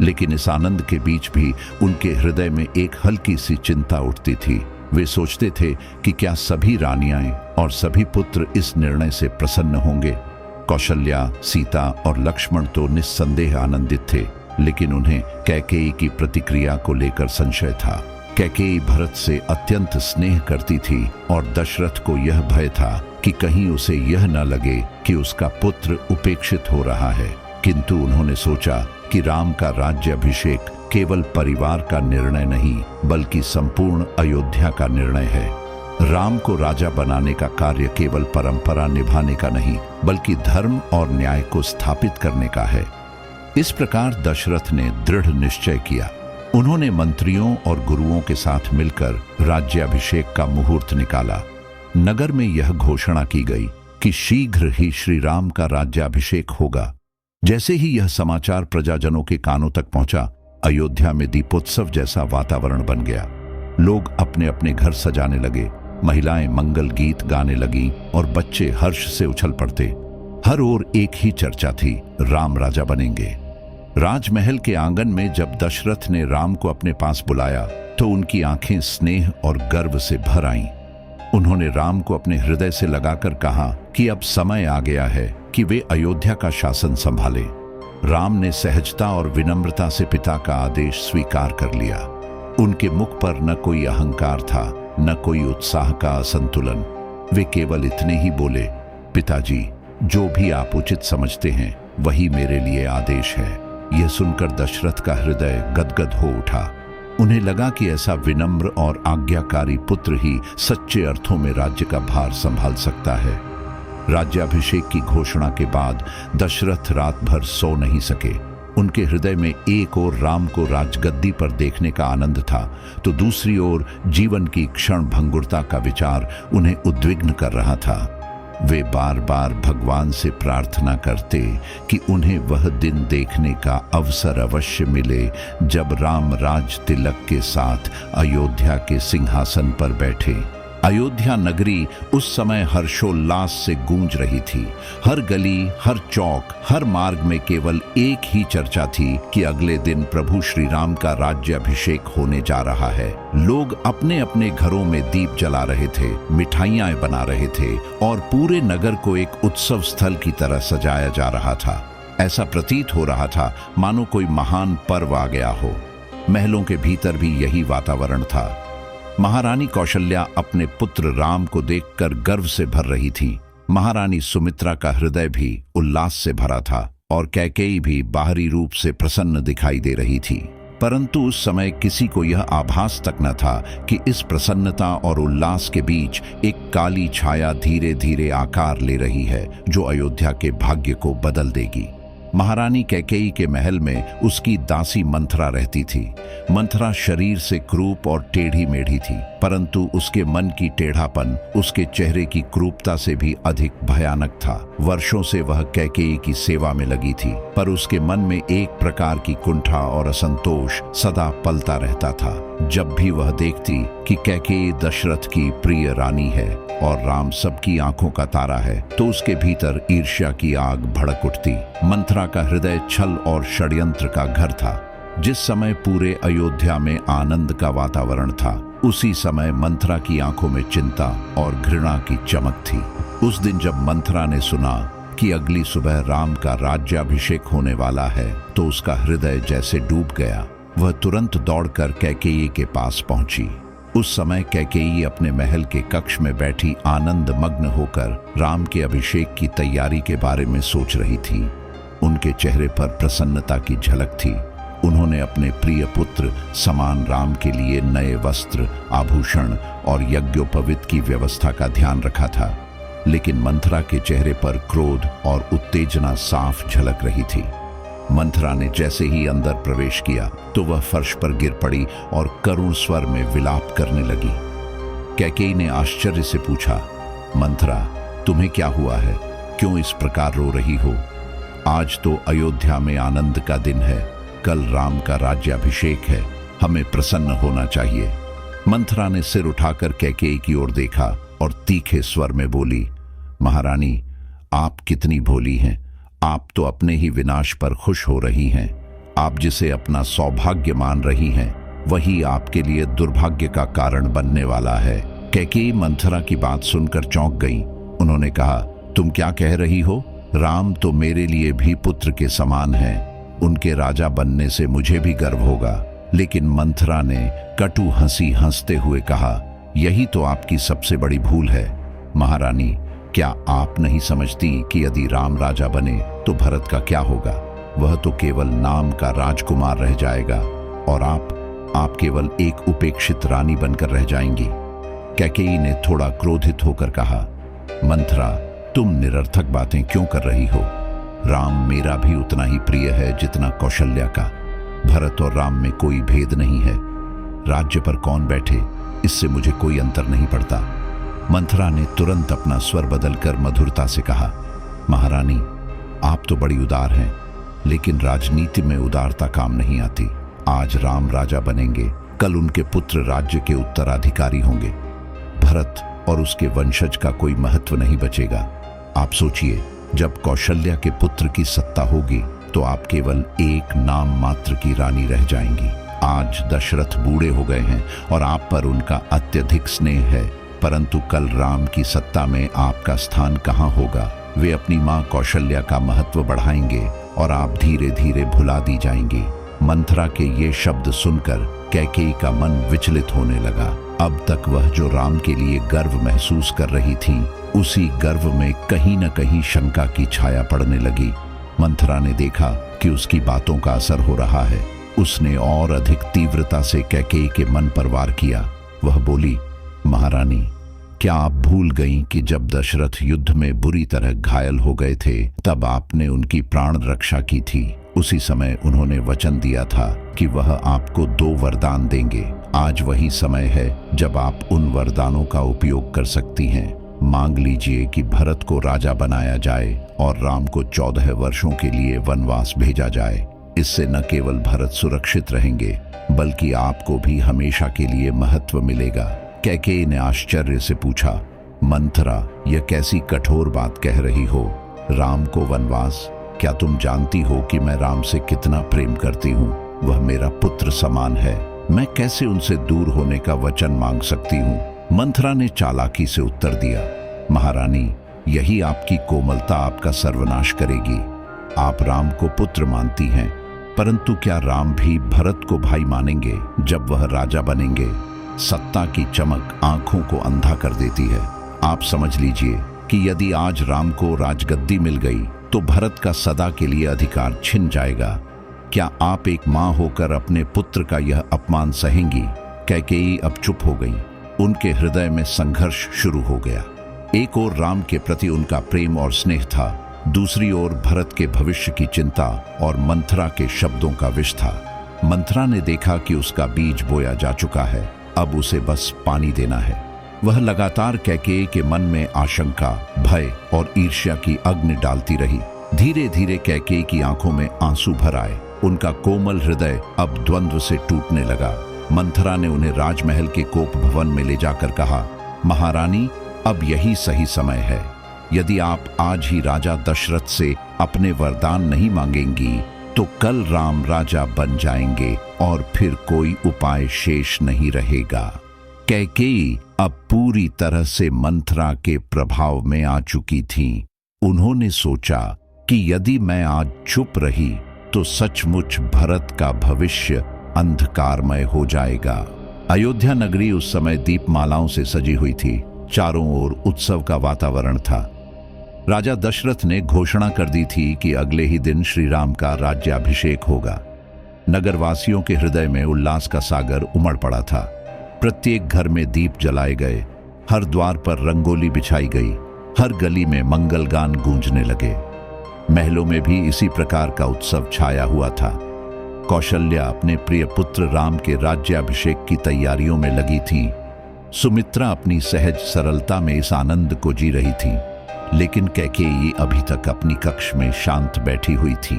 लेकिन इस आनंद के बीच भी उनके हृदय में एक हल्की सी चिंता उठती थी। वे सोचते थे कि क्या सभी रानियां और सभी पुत्र इस निर्णय से प्रसन्न होंगे। कौशल्या, सीता और लक्ष्मण तो निस्संदेह आनंदित थे, लेकिन उन्हें कैकेयी की प्रतिक्रिया को लेकर संशय था। कैकेयी भरत से अत्यंत स्नेह करती थी और दशरथ को यह भय था कि कहीं उसे यह न लगे कि उसका पुत्र उपेक्षित हो रहा है। किंतु उन्होंने सोचा कि राम का राज्याभिषेक केवल परिवार का निर्णय नहीं, बल्कि संपूर्ण अयोध्या का निर्णय है। राम को राजा बनाने का कार्य केवल परंपरा निभाने का नहीं, बल्कि धर्म और न्याय को स्थापित करने का है। इस प्रकार दशरथ ने दृढ़ निश्चय किया। उन्होंने मंत्रियों और गुरुओं के साथ मिलकर राज्याभिषेक का मुहूर्त निकाला। नगर में यह घोषणा की गई कि शीघ्र ही श्री राम का राज्याभिषेक होगा। जैसे ही यह समाचार प्रजाजनों के कानों तक पहुंचा, अयोध्या में दीपोत्सव जैसा वातावरण बन गया। लोग अपने अपने घर सजाने लगे, महिलाएं मंगल गीत गाने लगीं और बच्चे हर्ष से उछल पड़ते। हर ओर एक ही चर्चा थी, राम राजा बनेंगे। राजमहल के आंगन में जब दशरथ ने राम को अपने पास बुलाया तो उनकी आंखें स्नेह और गर्व से भर आईं। उन्होंने राम को अपने हृदय से लगाकर कहा कि अब समय आ गया है कि वे अयोध्या का शासन संभालें। राम ने सहजता और विनम्रता से पिता का आदेश स्वीकार कर लिया। उनके मुख पर न कोई अहंकार था, न कोई उत्साह का असंतुलन। वे केवल इतने ही बोले, पिताजी, जो भी आप उचित समझते हैं वही मेरे लिए आदेश है। यह सुनकर दशरथ का हृदय गदगद हो उठा। उन्हें लगा कि ऐसा विनम्र और आज्ञाकारी पुत्र ही सच्चे अर्थों में राज्य का भार संभाल सकता है। राज्याभिषेक की घोषणा के बाद दशरथ रात भर सो नहीं सके। उनके हृदय में एक ओर राम को राजगद्दी पर देखने का आनंद था, तो दूसरी ओर जीवन की क्षण भंगुरता का विचार उन्हें उद्विग्न कर रहा था। वे बार बार भगवान से प्रार्थना करते कि उन्हें वह दिन देखने का अवसर अवश्य मिले जब राम राज तिलक के साथ अयोध्या के सिंहासन पर बैठे। अयोध्या नगरी उस समय हर्षोल्लास से गूंज रही थी। हर गली, हर चौक, हर मार्ग में केवल एक ही चर्चा थी कि अगले दिन प्रभु श्री राम का राज्याभिषेक होने जा रहा है। लोग अपने अपने घरों में दीप जला रहे थे, मिठाइयां बना रहे थे और पूरे नगर को एक उत्सव स्थल की तरह सजाया जा रहा था। ऐसा प्रतीत हो रहा था मानो कोई महान पर्व आ गया हो। महलों के भीतर भी यही वातावरण था। महारानी कौशल्या अपने पुत्र राम को देखकर गर्व से भर रही थी। महारानी सुमित्रा का हृदय भी उल्लास से भरा था और कैकेयी भी बाहरी रूप से प्रसन्न दिखाई दे रही थी। परंतु उस समय किसी को यह आभास तक न था कि इस प्रसन्नता और उल्लास के बीच एक काली छाया धीरे धीरे आकार ले रही है जो अयोध्या के भाग्य को बदल देगी। महारानी कैकेयी के महल में उसकी दासी मंथरा रहती थी। मंथरा शरीर से क्रूप और टेढ़ी मेढ़ी थी, परंतु उसके मन की टेढ़ापन उसके चेहरे की क्रूपता से भी अधिक भयानक था। वर्षों से वह कैकेयी की सेवा में लगी थी, पर उसके मन में एक प्रकार की कुंठा और असंतोष सदा पलता रहता था। जब भी वह देखती कि कैकेयी दशरथ की प्रिय रानी है और राम सबकी आंखों का तारा है, तो उसके भीतर ईर्ष्या की आग भड़क उठती। मंथरा का हृदय छल और षड्यंत्र का घर था। जिस समय पूरे अयोध्या में आनंद का वातावरण था, उसी समय मंथरा की आंखों में चिंता और घृणा की चमक थी। उस दिन जब मंथरा ने सुना कि अगली सुबह राम का राज्याभिषेक होने वाला है, तो उसका हृदय जैसे डूब गया। वह तुरंत दौड़कर कैकेयी के पास पहुंची। उस समय कैकेयी अपने महल के कक्ष में बैठी आनंद मग्न होकर राम के अभिषेक की तैयारी के बारे में सोच रही थी। उनके चेहरे पर प्रसन्नता की झलक थी। उन्होंने अपने प्रिय पुत्र समान राम के लिए नए वस्त्र, आभूषण और यज्ञोपवीत की व्यवस्था का ध्यान रखा था, लेकिन मंथरा के चेहरे पर क्रोध और उत्तेजना साफ झलक रही थी। मंथरा ने जैसे ही अंदर प्रवेश किया तो वह फर्श पर गिर पड़ी और करुण स्वर में विलाप करने लगी। कैकेयी ने आश्चर्य से पूछा, मंथरा, तुम्हें क्या हुआ है? क्यों इस प्रकार रो रही हो? आज तो अयोध्या में आनंद का दिन है, कल राम का राज्याभिषेक है, हमें प्रसन्न होना चाहिए। मंथरा ने सिर उठाकर कैकेयी की ओर देखा और तीखे स्वर में बोली, महारानी, आप कितनी भोली हैं। आप तो अपने ही विनाश पर खुश हो रही हैं। आप जिसे अपना सौभाग्य मान रही हैं, वही आपके लिए दुर्भाग्य का कारण बनने वाला है। कैकेयी मंथरा की बात सुनकर चौंक गई। उन्होंने कहा, तुम क्या कह रही हो? राम तो मेरे लिए भी पुत्र के समान हैं। उनके राजा बनने से मुझे भी गर्व होगा। लेकिन मंथरा ने कटु हंसी हंसते हुए कहा, यही तो आपकी सबसे बड़ी भूल है। महारानी, क्या आप नहीं समझती कि यदि राम राजा बने तो भरत का क्या होगा? वह तो केवल नाम का राजकुमार रह जाएगा और आप केवल एक उपेक्षित रानी बनकर रह जाएंगी। कैकेयी ने थोड़ा क्रोधित होकर कहा, मंथरा, तुम निरर्थक बातें क्यों कर रही हो? राम मेरा भी उतना ही प्रिय है जितना कौशल्या का। भरत और राम में कोई भेद नहीं है। राज्य पर कौन बैठे, इससे मुझे कोई अंतर नहीं पड़ता। मंथरा ने तुरंत अपना स्वर बदलकर मधुरता से कहा, महारानी, आप तो बड़ी उदार हैं, लेकिन राजनीति में उदारता काम नहीं आती। आज राम राजा बनेंगे, कल उनके पुत्र राज्य के उत्तराधिकारी होंगे। भरत और उसके वंशज का कोई महत्व नहीं बचेगा। आप सोचिए, जब कौशल्या के पुत्र की सत्ता होगी तो आप केवल एक नाम मात्र की रानी रह जाएंगी। आज दशरथ बूढ़े हो गए हैं और आप पर उनका अत्यधिक स्नेह है, परंतु कल राम की सत्ता में आपका स्थान कहाँ होगा? वे अपनी माँ कौशल्या का महत्व बढ़ाएंगे और आप धीरे धीरे भुला दी जाएंगी। मंथरा के ये शब्द सुनकर कैकेयी का मन विचलित होने लगा। अब तक वह जो राम के लिए गर्व महसूस कर रही थी, उसी गर्व में कहीं न कहीं शंका की छाया पड़ने लगी। मंथरा ने देखा कि उसकी बातों का असर हो रहा है। उसने और अधिक तीव्रता से कैकेयी के मन पर वार किया। वह बोली, महारानी, क्या आप भूल गईं कि जब दशरथ युद्ध में बुरी तरह घायल हो गए थे तब आपने उनकी प्राण रक्षा की थी? उसी समय उन्होंने वचन दिया था कि वह आपको 2 वरदान देंगे। आज वही समय है जब आप उन वरदानों का उपयोग कर सकती हैं। मांग लीजिए कि भरत को राजा बनाया जाए और राम को 14 वर्षों के लिए वनवास भेजा जाए। इससे न केवल भरत सुरक्षित रहेंगे, बल्कि आपको भी हमेशा के लिए महत्व मिलेगा। कैकेयी ने आश्चर्य से पूछा, मंथरा, यह कैसी कठोर बात कह रही हो? राम को वनवास? क्या तुम जानती हो कि मैं राम से कितना प्रेम करती हूँ? वह मेरा पुत्र समान है। मैं कैसे उनसे दूर होने का वचन मांग सकती हूँ? मंथरा ने चालाकी से उत्तर दिया, महारानी, यही आपकी कोमलता आपका सर्वनाश करेगी। आप राम को पुत्र मानती हैं, परंतु क्या राम भी भरत को भाई मानेंगे जब वह राजा बनेंगे? सत्ता की चमक आंखों को अंधा कर देती है। आप समझ लीजिए कि यदि आज राम को राजगद्दी मिल गई तो भरत का सदा के लिए अधिकार छिन जाएगा। क्या आप एक मां होकर अपने पुत्र का यह अपमान सहेंगी? कैकेयी अब चुप हो गई। उनके हृदय में संघर्ष शुरू हो गया। एक ओर राम के प्रति उनका प्रेम और स्नेह था, दूसरी ओर भरत के भविष्य की चिंता और मंथरा के शब्दों का विष था। मंथरा ने देखा कि उसका बीज बोया जा चुका है, अब उसे बस पानी देना है। वह लगातार कैकेयी के मन में आशंका, भय और ईर्ष्या की अग्नि डालती रही। धीरे धीरे कैकेयी की आंखों में आंसू भर आए। उनका कोमल हृदय अब द्वंद्व से टूटने लगा। मंथरा ने उन्हें राजमहल के कोप भवन में ले जाकर कहा, महारानी, अब यही सही समय है। यदि आप आज ही राजा दशरथ से अपने वरदान नहीं मांगेंगी तो कल राम राजा बन जाएंगे और फिर कोई उपाय शेष नहीं रहेगा। कैकेयी अब पूरी तरह से मंथरा के प्रभाव में आ चुकी थी। उन्होंने सोचा कि यदि मैं आज चुप रही तो सचमुच भरत का भविष्य अंधकारमय हो जाएगा। अयोध्या नगरी उस समय दीपमालाओं से सजी हुई थी। चारों ओर उत्सव का वातावरण था। राजा दशरथ ने घोषणा कर दी थी कि अगले ही दिन श्री राम का राज्याभिषेक होगा। नगरवासियों के हृदय में उल्लास का सागर उमड़ पड़ा था। प्रत्येक घर में दीप जलाए गए, हर द्वार पर रंगोली बिछाई गई, हर गली में मंगल गान गूंजने लगे। महलों में भी इसी प्रकार का उत्सव छाया हुआ था। कौशल्या अपने प्रिय पुत्र राम के राज्याभिषेक की तैयारियों में लगी थी। सुमित्रा अपनी सहज सरलता में इस आनंद को जी रही थी, लेकिन कैकेयी अभी तक अपनी कक्ष में शांत बैठी हुई थी।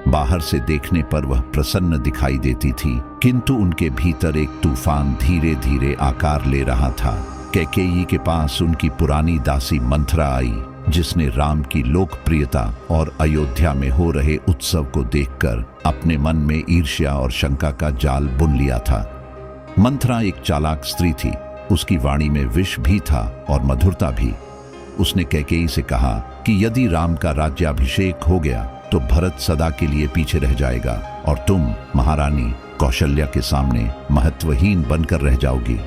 बाहर से देखने पर वह प्रसन्न दिखाई देती थी, किंतु उनके भीतर एक तूफान धीरे धीरे आकार ले रहा था। कैकेयी के पास उनकी पुरानी दासी मंथरा आई, जिसने राम की लोकप्रियता और अयोध्या में हो रहे उत्सव को देखकर अपने मन में ईर्ष्या और शंका का जाल बुन लिया था। मंथरा एक चालाक स्त्री थी। उसकी वाणी में विष भी था और मधुरता भी। उसने कैकेयी से कहा कि यदि राम का राज्याभिषेक हो गया तो भरत सदा के लिए पीछे रह जाएगा और तुम, महारानी, कौशल्या के सामने महत्वहीन बनकर रह जाओगी।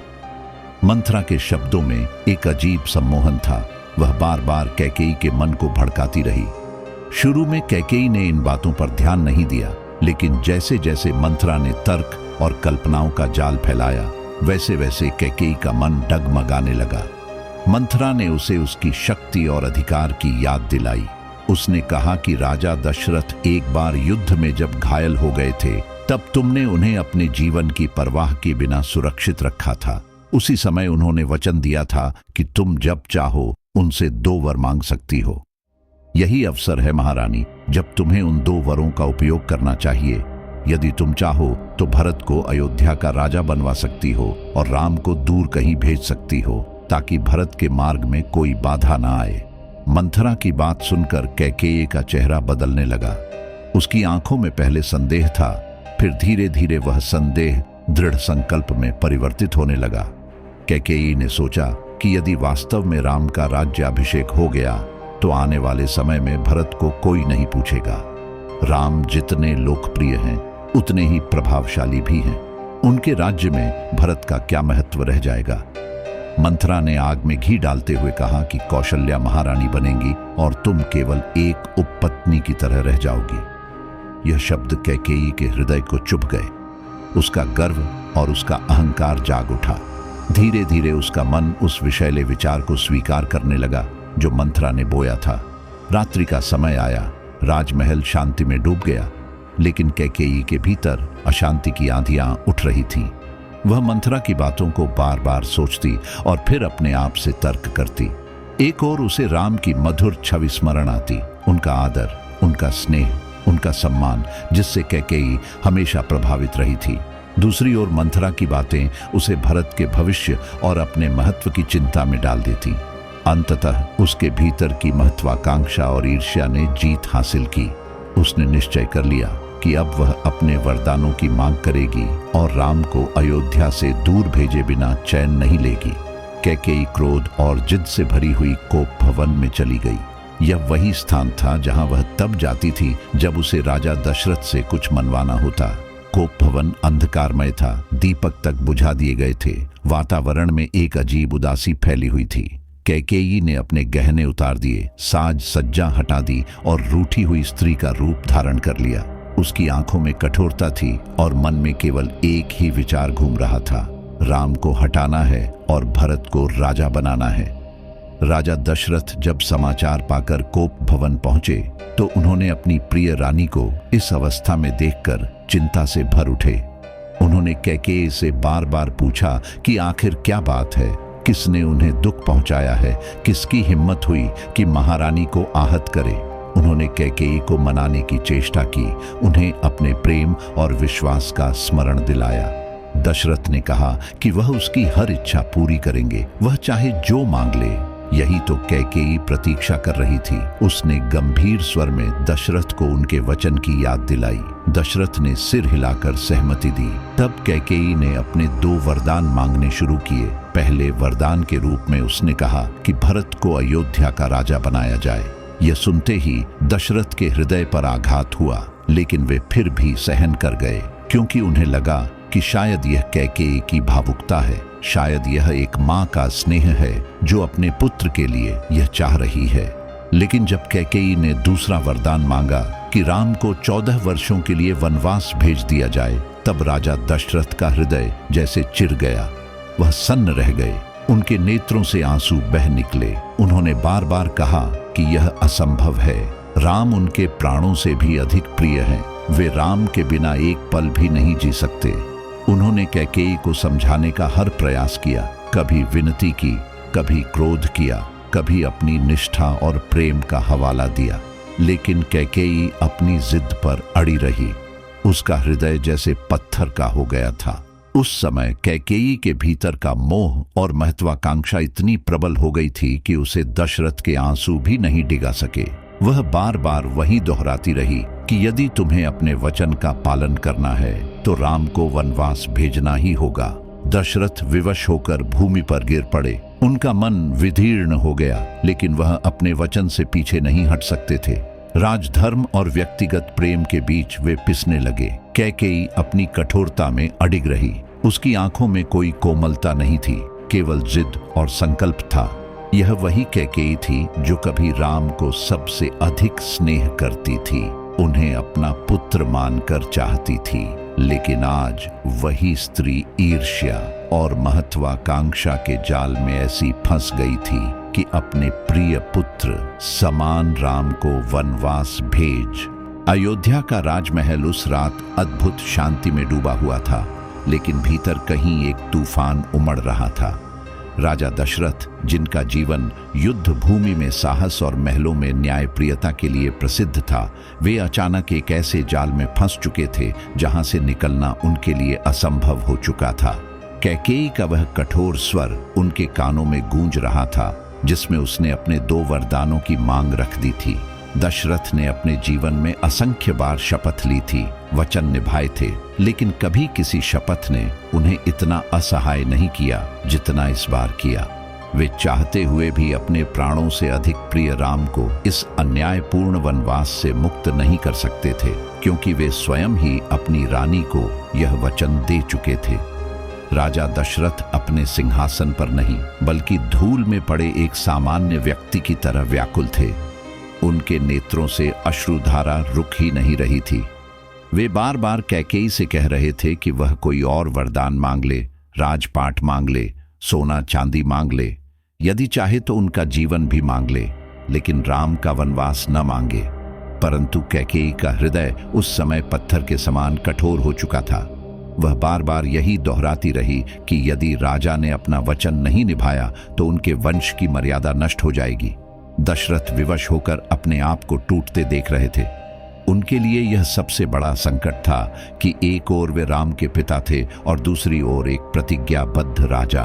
मंथरा के शब्दों में एक अजीब सम्मोहन था। वह बार बार कैकेयी के मन को भड़काती रही। शुरू में कैकेयी ने इन बातों पर ध्यान नहीं दिया, लेकिन जैसे जैसे मंथरा ने तर्क और कल्पनाओं का जाल फैलाया, वैसे वैसे कैकेयी का मन डगमगाने लगा। मंथरा ने उसे उसकी शक्ति और अधिकार की याद दिलाई। उसने कहा कि राजा दशरथ एक बार युद्ध में जब घायल हो गए थे, तब तुमने उन्हें अपने जीवन की परवाह के बिना सुरक्षित रखा था। उसी समय उन्होंने वचन दिया था कि तुम जब चाहो उनसे 2 वर मांग सकती हो। यही अवसर है महारानी, जब तुम्हें उन 2 वरों का उपयोग करना चाहिए। यदि तुम चाहो तो भरत को अयोध्या का राजा बनवा सकती हो और राम को दूर कहीं भेज सकती हो, ताकि भरत के मार्ग में कोई बाधा ना आए। मंथरा की बात सुनकर कैकेयी का चेहरा बदलने लगा। उसकी आंखों में पहले संदेह था, फिर धीरे धीरे वह संदेह दृढ़ संकल्प में परिवर्तित होने लगा। कैकेयी ने सोचा कि यदि वास्तव में राम का राज्याभिषेक हो गया तो आने वाले समय में भरत को कोई नहीं पूछेगा। राम जितने लोकप्रिय हैं उतने ही प्रभावशाली भी हैं। उनके राज्य में भरत का क्या महत्व रह जाएगा। मंथरा ने आग में घी डालते हुए कहा कि कौशल्या महारानी बनेंगी और तुम केवल एक उपपत्नी की तरह रह जाओगी। यह शब्द कैकेयी के हृदय को चुभ गए। उसका गर्व और उसका अहंकार जाग उठा। धीरे धीरे उसका मन उस विषैले विचार को स्वीकार करने लगा जो मंथरा ने बोया था। रात्रि का समय आया, राजमहल शांति में डूब गया, लेकिन कैकेयी के भीतर अशांति की आंधियां उठ रही थीं। वह मंथरा की बातों को बार बार सोचती और फिर अपने आप से तर्क करती। एक ओर उसे राम की मधुर छवि स्मरण आती, उनका आदर, उनका स्नेह, उनका सम्मान, जिससे कैकेयी हमेशा प्रभावित रही थी। दूसरी ओर मंथरा की बातें उसे भरत के भविष्य और अपने महत्व की चिंता में डाल देती। अंततः उसके भीतर की महत्वाकांक्षा और ईर्ष्या ने जीत हासिल की। उसने निश्चय कर लिया कि अब वह अपने वरदानों की मांग करेगी और राम को अयोध्या से दूर भेजे बिना चैन नहीं लेगी। कैकेयी क्रोध और जिद से भरी हुई कोप भवन में चली गई। यह वही स्थान था जहां वह तब जाती थी जब उसे राजा दशरथ से कुछ मनवाना होता। कोप भवन अंधकारमय था, दीपक तक बुझा दिए गए थे। वातावरण में एक अजीब उदासी फैली हुई थी। कैकेयी ने अपने गहने उतार दिए, साज सज्जा हटा दी और रूठी हुई स्त्री का रूप धारण कर लिया। उसकी आंखों में कठोरता थी और मन में केवल एक ही विचार घूम रहा था, राम को हटाना है और भरत को राजा बनाना है। राजा दशरथ जब समाचार पाकर कोप भवन पहुंचे तो उन्होंने अपनी प्रिय रानी को इस अवस्था में देखकर चिंता से भर उठे। उन्होंने कैकेयी से बार बार पूछा कि आखिर क्या बात है, किसने उन्हें दुख पहुंचाया है, किसकी हिम्मत हुई कि महारानी को आहत करे। उन्होंने कैकेयी को मनाने की चेष्टा की, उन्हें अपने प्रेम और विश्वास का स्मरण दिलाया। दशरथ ने कहा कि वह उसकी हर इच्छा पूरी करेंगे, वह चाहे जो मांग ले। यही तो कैकेयी प्रतीक्षा कर रही थी। उसने गंभीर स्वर में दशरथ को उनके वचन की याद दिलाई। दशरथ ने सिर हिलाकर सहमति दी। तब कैकेयी ने अपने 2 वरदान मांगने शुरू किए। पहले वरदान के रूप में उसने कहा कि भरत को अयोध्या का राजा बनाया जाए। यह सुनते ही दशरथ के हृदय पर आघात हुआ, लेकिन वे फिर भी सहन कर गए, क्योंकि उन्हें लगा कि शायद यह कैकेयी की भावुकता है, शायद यह एक माँ का स्नेह है जो अपने पुत्र के लिए यह चाह रही है। लेकिन जब कैकेयी ने दूसरा वरदान मांगा कि राम को 14 वर्षों के लिए वनवास भेज दिया जाए, तब राजा दशरथ का हृदय जैसे चिर गया। वह सन्न रह गए, उनके नेत्रों से आंसू बह निकले। उन्होंने बार बार कहा कि यह असंभव है, राम उनके प्राणों से भी अधिक प्रिय हैं, वे राम के बिना एक पल भी नहीं जी सकते। उन्होंने कैकेयी को समझाने का हर प्रयास किया, कभी विनती की, कभी क्रोध किया, कभी अपनी निष्ठा और प्रेम का हवाला दिया, लेकिन कैकेयी अपनी जिद पर अड़ी रही। उसका हृदय जैसे पत्थर का हो गया था। उस समय कैकेयी के भीतर का मोह और महत्वाकांक्षा इतनी प्रबल हो गई थी कि उसे दशरथ के आंसू भी नहीं डिगा सके। वह बार बार वही दोहराती रही कि यदि तुम्हें अपने वचन का पालन करना है तो राम को वनवास भेजना ही होगा। दशरथ विवश होकर भूमि पर गिर पड़े। उनका मन विदीर्ण हो गया, लेकिन वह अपने वचन से पीछे नहीं हट सकते थे। राजधर्म और व्यक्तिगत प्रेम के बीच वे पिसने लगे। कैकेयी अपनी कठोरता में अडिग रही। उसकी आंखों में कोई कोमलता नहीं थी, केवल जिद और संकल्प था। यह वही कैकेयी थी जो कभी राम को सबसे अधिक स्नेह करती थी, उन्हें अपना पुत्र मानकर चाहती थी। लेकिन आज वही स्त्री ईर्ष्या और महत्वाकांक्षा के जाल में ऐसी फंस गई थी कि अपने प्रिय पुत्र समान राम को वनवास भेज। अयोध्या का राजमहल उस रात अद्भुत शांति में डूबा हुआ था, लेकिन भीतर कहीं एक तूफान उमड़ रहा था। राजा दशरथ, जिनका जीवन युद्ध भूमि में साहस और महलों में न्यायप्रियता के लिए प्रसिद्ध था, वे अचानक एक ऐसे जाल में फंस चुके थे जहां से निकलना उनके लिए असंभव हो चुका था। कैकेयी का वह कठोर स्वर उनके कानों में गूंज रहा था, जिसमें उसने अपने 2 वरदानों की मांग रख दी थी। दशरथ ने अपने जीवन में असंख्य बार शपथ ली थी, वचन निभाए थे, लेकिन कभी किसी शपथ ने उन्हें इतना असहाय नहीं किया जितना इस बार किया। वे चाहते हुए भी अपने प्राणों से अधिक प्रिय राम को इस अन्यायपूर्ण वनवास से मुक्त नहीं कर सकते थे, क्योंकि वे स्वयं ही अपनी रानी को यह वचन दे चुके थे। राजा दशरथ अपने सिंहासन पर नहीं, बल्कि धूल में पड़े एक सामान्य व्यक्ति की तरह व्याकुल थे। उनके नेत्रों से अश्रुधारा रुक ही नहीं रही थी। वे बार बार कैकेयी से कह रहे थे कि वह कोई और वरदान मांग ले, राजपाट मांग ले, सोना चांदी मांग ले, यदि चाहे तो उनका जीवन भी मांग ले, लेकिन राम का वनवास न मांगे। परंतु कैकेयी का हृदय उस समय पत्थर के समान कठोर हो चुका था। वह बार बार यही दोहराती रही कि यदि राजा ने अपना वचन नहीं निभाया तो उनके वंश की मर्यादा नष्ट हो जाएगी। दशरथ विवश होकर अपने आप को टूटते देख रहे थे। उनके लिए यह सबसे बड़ा संकट था कि एक ओर वे राम के पिता थे और दूसरी ओर एक प्रतिज्ञाबद्ध राजा।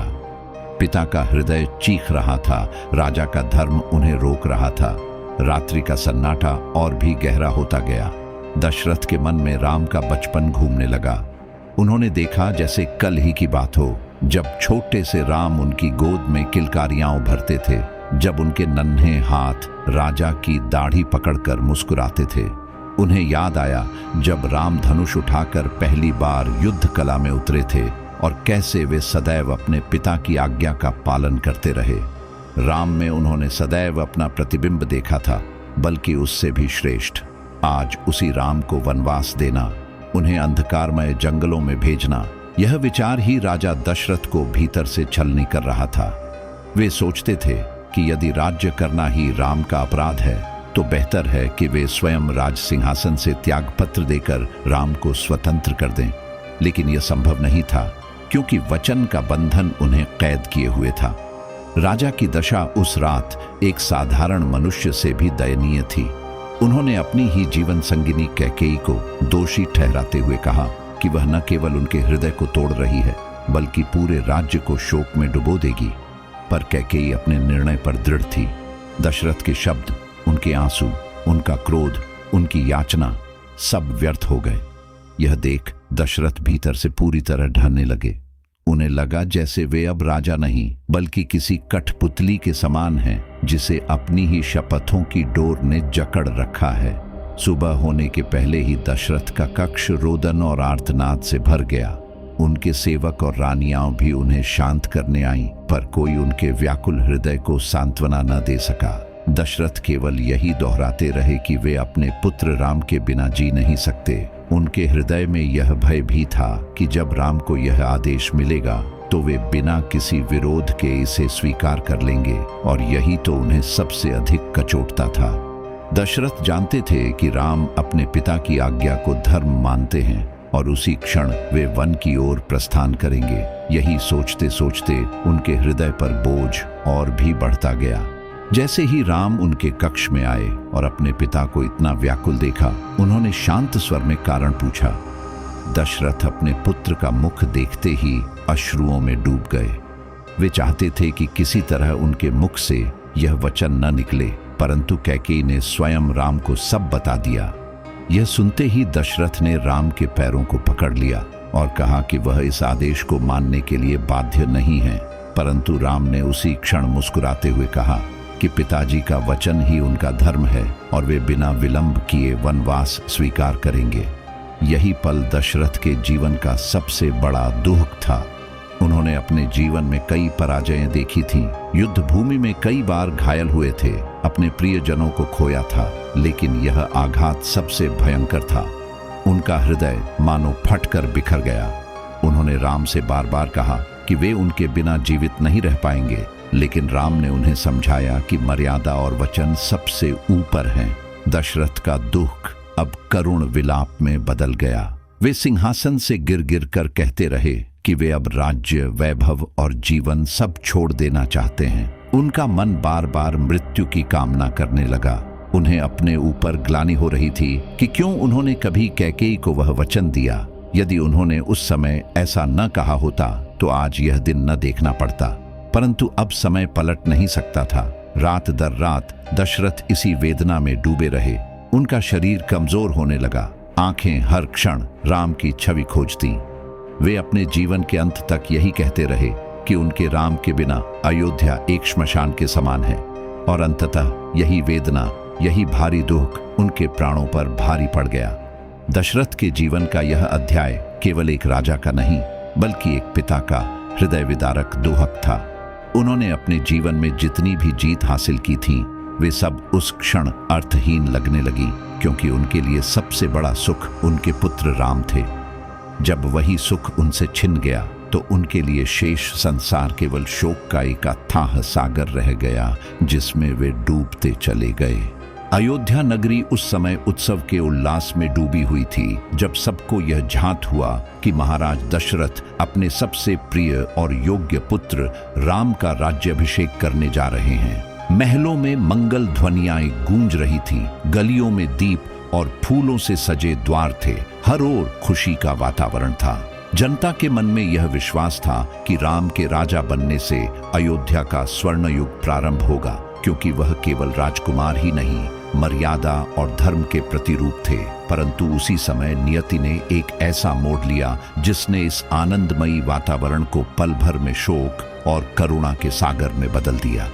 पिता का हृदय चीख रहा था, राजा का धर्म उन्हें रोक रहा था। रात्रि का सन्नाटा और भी गहरा होता गया। दशरथ के मन में राम का बचपन घूमने लगा। उन्होंने देखा जैसे कल ही की बात हो, जब छोटे से राम उनकी गोद में किलकारियां उभरते थे, जब उनके नन्हे हाथ राजा की दाढ़ी पकड़कर मुस्कुराते थे। उन्हें याद आया जब राम धनुष उठाकर पहली बार युद्ध कला में उतरे थे और कैसे वे सदैव अपने पिता की आज्ञा का पालन करते रहे। राम में उन्होंने सदैव अपना प्रतिबिंब देखा था, बल्कि उससे भी श्रेष्ठ। आज उसी राम को वनवास देना, उन्हें अंधकारमय जंगलों में भेजना, यह विचार ही राजा दशरथ को भीतर से छलनी कर रहा था। वे सोचते थे कि यदि राज्य करना ही राम का अपराध है, तो बेहतर है कि वे स्वयं राज सिंहासन से त्यागपत्र देकर राम को स्वतंत्र कर दें। लेकिन यह संभव नहीं था, क्योंकि वचन का बंधन उन्हें कैद किए हुए था। राजा की दशा उस रात एक साधारण मनुष्य से भी दयनीय थी। उन्होंने अपनी ही जीवन संगिनी कैकेयी को दोषी ठहराते हुए कहा कि वह न केवल उनके हृदय को तोड़ रही है, बल्कि पूरे राज्य को शोक में डुबो देगी। पर कैकेयी अपने निर्णय पर दृढ़ थी। दशरथ के शब्द, उनके आंसू, उनका क्रोध, उनकी याचना सब व्यर्थ हो गए। यह देख दशरथ भीतर से पूरी तरह ढहने लगे। उन्हें लगा जैसे वे अब राजा नहीं, बल्कि किसी कठपुतली के समान हैं, जिसे अपनी ही शपथों की डोर ने जकड़ रखा है। सुबह होने के पहले ही दशरथ का कक्ष रोदन और आर्तनाद से भर गया। उनके सेवक और रानियां भी उन्हें शांत करने आईं, पर कोई उनके व्याकुल हृदय को सांत्वना न दे सका। दशरथ केवल यही दोहराते रहे कि वे अपने पुत्र राम के बिना जी नहीं सकते। उनके हृदय में यह भय भी था कि जब राम को यह आदेश मिलेगा तो वे बिना किसी विरोध के इसे स्वीकार कर लेंगे, और यही तो उन्हें सबसे अधिक कचोटता था। दशरथ जानते थे कि राम अपने पिता की आज्ञा को धर्म मानते हैं और उसी क्षण वे वन की ओर प्रस्थान करेंगे। यही सोचते सोचते उनके हृदय पर बोझ और भी बढ़ता गया। जैसे ही राम उनके कक्ष में आए और अपने पिता को इतना व्याकुल देखा, उन्होंने शांत स्वर में कारण पूछा। दशरथ अपने पुत्र का मुख देखते ही अश्रुओं में डूब गए। वे चाहते थे कि किसी तरह उनके मुख से यह वचन न निकले, परंतु कैकेयी ने स्वयं राम को सब बता दिया। यह सुनते ही दशरथ ने राम के पैरों को पकड़ लिया और कहा कि वह इस आदेश को मानने के लिए बाध्य नहीं है। परंतु राम ने उसी क्षण मुस्कुराते हुए कहा कि पिताजी का वचन ही उनका धर्म है और वे बिना विलंब किए वनवास स्वीकार करेंगे। यही पल दशरथ के जीवन का सबसे बड़ा दुख था। उन्होंने अपने जीवन में कई पराजयें देखी थीं, युद्ध भूमि में कई बार घायल हुए थे, अपने प्रियजनों को खोया था, लेकिन यह आघात सबसे भयंकर था। उनका हृदय मानो फटकर बिखर गया। उन्होंने राम से बार बार कहा कि वे उनके बिना जीवित नहीं रह पाएंगे, लेकिन राम ने उन्हें समझाया कि मर्यादा और वचन सबसे ऊपर हैं। दशरथ का दुख अब करुण विलाप में बदल गया। वे सिंहासन से गिर गिर कर कहते रहे कि वे अब राज्य, वैभव और जीवन सब छोड़ देना चाहते हैं। उनका मन बार बार मृत्यु की कामना करने लगा। उन्हें अपने ऊपर ग्लानि हो रही थी कि क्यों उन्होंने कभी कैकेयी को वह वचन दिया। यदि उन्होंने उस समय ऐसा न कहा होता तो आज यह दिन न देखना पड़ता। परंतु अब समय पलट नहीं सकता था। रात दर रात दशरथ इसी वेदना में डूबे रहे। उनका शरीर कमजोर होने लगा, आंखें हर क्षण राम की छवि खोजती। वे अपने जीवन के अंत तक यही कहते रहे कि उनके राम के बिना अयोध्या एक श्मशान के समान है। और अंततः यही वेदना, यही भारी दुख उनके प्राणों पर भारी पड़ गया। दशरथ के जीवन का यह अध्याय केवल एक राजा का नहीं, बल्कि एक पिता का हृदय विदारक दोहक था। उन्होंने अपने जीवन में जितनी भी जीत हासिल की थी, वे सब उस क्षण अर्थहीन लगने लगी, क्योंकि उनके लिए सबसे बड़ा सुख उनके पुत्र राम थे। जब वही सुख उनसे छिन गया तो उनके लिए शेष संसार केवल शोक का एक अथाह सागर रह गया, जिसमें वे डूबते चले गए। अयोध्या नगरी उस समय उत्सव के उल्लास में डूबी हुई थी, जब सबको यह झांत हुआ कि महाराज दशरथ अपने सबसे प्रिय और योग्य पुत्र राम का राज्याभिषेक करने जा रहे हैं। महलों में मंगल ध्वनियां गूंज रही थी, गलियों में दीप और फूलों से सजे द्वार थे, हर ओर खुशी का वातावरण था। जनता के मन में यह विश्वास था कि राम के राजा बनने से अयोध्या का स्वर्ण युग प्रारंभ होगा, क्योंकि वह केवल राजकुमार ही नहीं, मर्यादा और धर्म के प्रतिरूप थे। परंतु उसी समय नियति ने एक ऐसा मोड़ लिया जिसने इस आनंदमयी वातावरण को पल भर में शोक और करुणा के सागर में बदल दिया।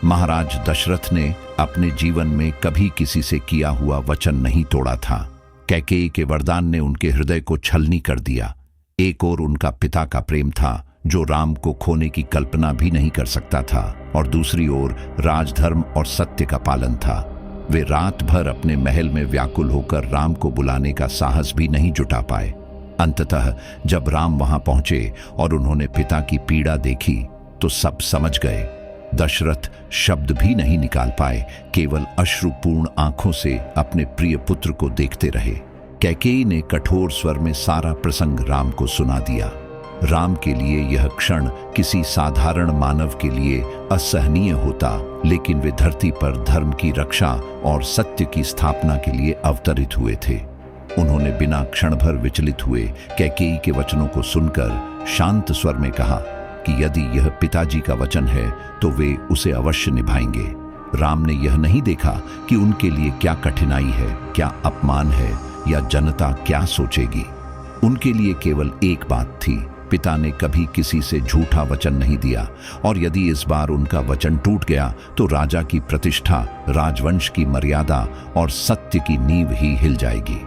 महाराज दशरथ ने अपने जीवन में कभी किसी से किया हुआ वचन नहीं तोड़ा था। कैकेयी के वरदान ने उनके हृदय को छलनी कर दिया। एक ओर उनका पिता का प्रेम था, जो राम को खोने की कल्पना भी नहीं कर सकता था, और दूसरी ओर राजधर्म और सत्य का पालन था। वे रात भर अपने महल में व्याकुल होकर राम को बुलाने का साहस भी नहीं जुटा पाए। अंततः जब राम वहां पहुंचे और उन्होंने पिता की पीड़ा देखी तो सब समझ गए। दशरथ शब्द भी नहीं निकाल पाए, केवल अश्रुपूर्ण आंखों से अपने प्रिय पुत्र को देखते रहे। कैकेयी ने कठोर स्वर में सारा प्रसंग राम को सुना दिया। राम के लिए यह क्षण किसी साधारण मानव के लिए असहनीय होता, लेकिन वे धरती पर धर्म की रक्षा और सत्य की स्थापना के लिए अवतरित हुए थे। उन्होंने बिना क्षण भर विचलित हुए कैकेयी के वचनों को सुनकर शांत स्वर में कहा कि यदि यह पिताजी का वचन है तो वे उसे अवश्य निभाएंगे। राम ने यह नहीं देखा कि उनके लिए क्या कठिनाई है, क्या अपमान है या जनता क्या सोचेगी। उनके लिए केवल एक बात थी, पिता ने कभी किसी से झूठा वचन नहीं दिया, और यदि इस बार उनका वचन टूट गया तो राजा की प्रतिष्ठा, राजवंश की मर्यादा और सत्य की नींव ही हिल जाएगी।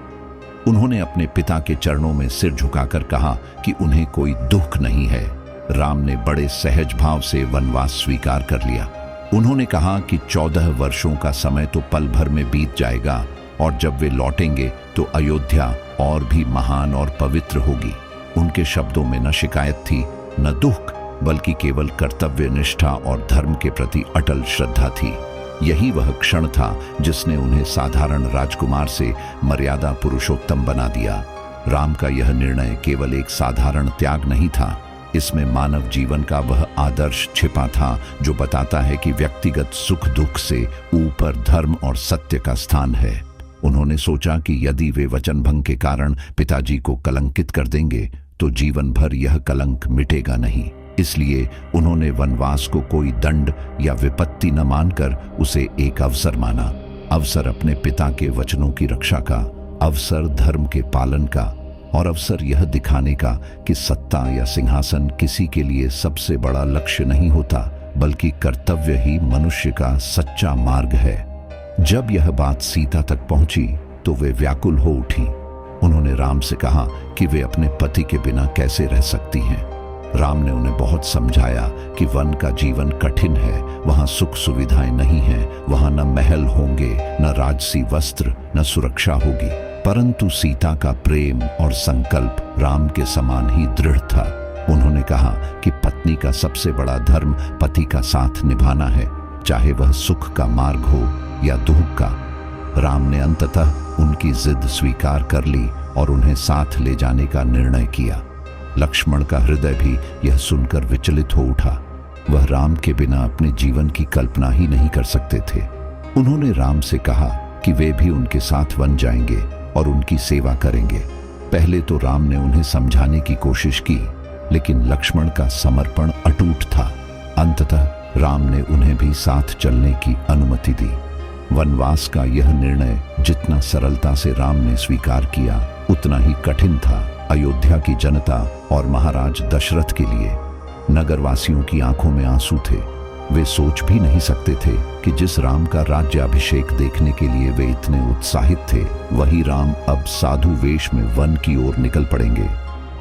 उन्होंने अपने पिता के चरणों में सिर झुकाकर कहा कि उन्हें कोई दुख नहीं है। राम ने बड़े सहज भाव से वनवास स्वीकार कर लिया। उन्होंने कहा कि 14 वर्षों का समय तो पल भर में बीत जाएगा, और जब वे लौटेंगे तो अयोध्या और भी महान और पवित्र होगी। उनके शब्दों में न शिकायत थी, न दुख, बल्कि केवल कर्तव्य निष्ठा और धर्म के प्रति अटल श्रद्धा थी। यही वह क्षण था जिसने उन्हें साधारण राजकुमार से मर्यादा पुरुषोत्तम बना दिया। राम का यह निर्णय केवल एक साधारण त्याग नहीं था, इसमें मानव जीवन का वह आदर्श छिपा था जो बताता है कि व्यक्तिगत सुख दुख से ऊपर धर्म और सत्य का स्थान है। उन्होंने सोचा कि यदि वे वचन भंग के कारण पिताजी को कलंकित कर देंगे तो जीवन भर यह कलंक मिटेगा नहीं। इसलिए उन्होंने वनवास को कोई दंड या विपत्ति न मानकर उसे एक अवसर माना। अवसर अपने पिता के वचनों की रक्षा का, अवसर धर्म के पालन का, और अवसर यह दिखाने का कि सत्ता या सिंहासन किसी के लिए सबसे बड़ा लक्ष्य नहीं होता, बल्कि कर्तव्य ही मनुष्य का सच्चा मार्ग है। जब यह बात सीता तक पहुंची तो वे व्याकुल हो उठी। उन्होंने राम से कहा कि वे अपने पति के बिना कैसे रह सकती हैं। राम ने उन्हें बहुत समझाया कि वन का जीवन कठिन है, वहां सुख सुविधाएं नहीं हैं, वहां न महल होंगे, न राजसी वस्त्र, न सुरक्षा होगी। परंतु सीता का प्रेम और संकल्प राम के समान ही दृढ़ था। उन्होंने कहा कि पत्नी का सबसे बड़ा धर्म पति का साथ निभाना है, चाहे वह सुख का मार्ग हो या दुख का। राम ने अंततः उनकी जिद स्वीकार कर ली और उन्हें साथ ले जाने का निर्णय किया। लक्ष्मण का हृदय भी यह सुनकर विचलित हो उठा। वह राम के बिना अपने जीवन की कल्पना ही नहीं कर सकते थे। उन्होंने राम से कहा कि वे भी उनके साथ वन जाएंगे और उनकी सेवा करेंगे। पहले तो राम ने उन्हें समझाने की कोशिश की, लेकिन लक्ष्मण का समर्पण अटूट था। अंततः राम ने उन्हें भी साथ चलने की अनुमति दी। वनवास का यह निर्णय जितना सरलता से राम ने स्वीकार किया, उतना ही कठिन था अयोध्या की जनता और महाराज दशरथ के लिए। नगरवासियों की आंखों में आंसू थे। वे सोच भी नहीं सकते थे कि जिस राम का राज्याभिषेक देखने के लिए वे इतने उत्साहित थे, वही राम अब साधु वेश में वन की ओर निकल पड़ेंगे।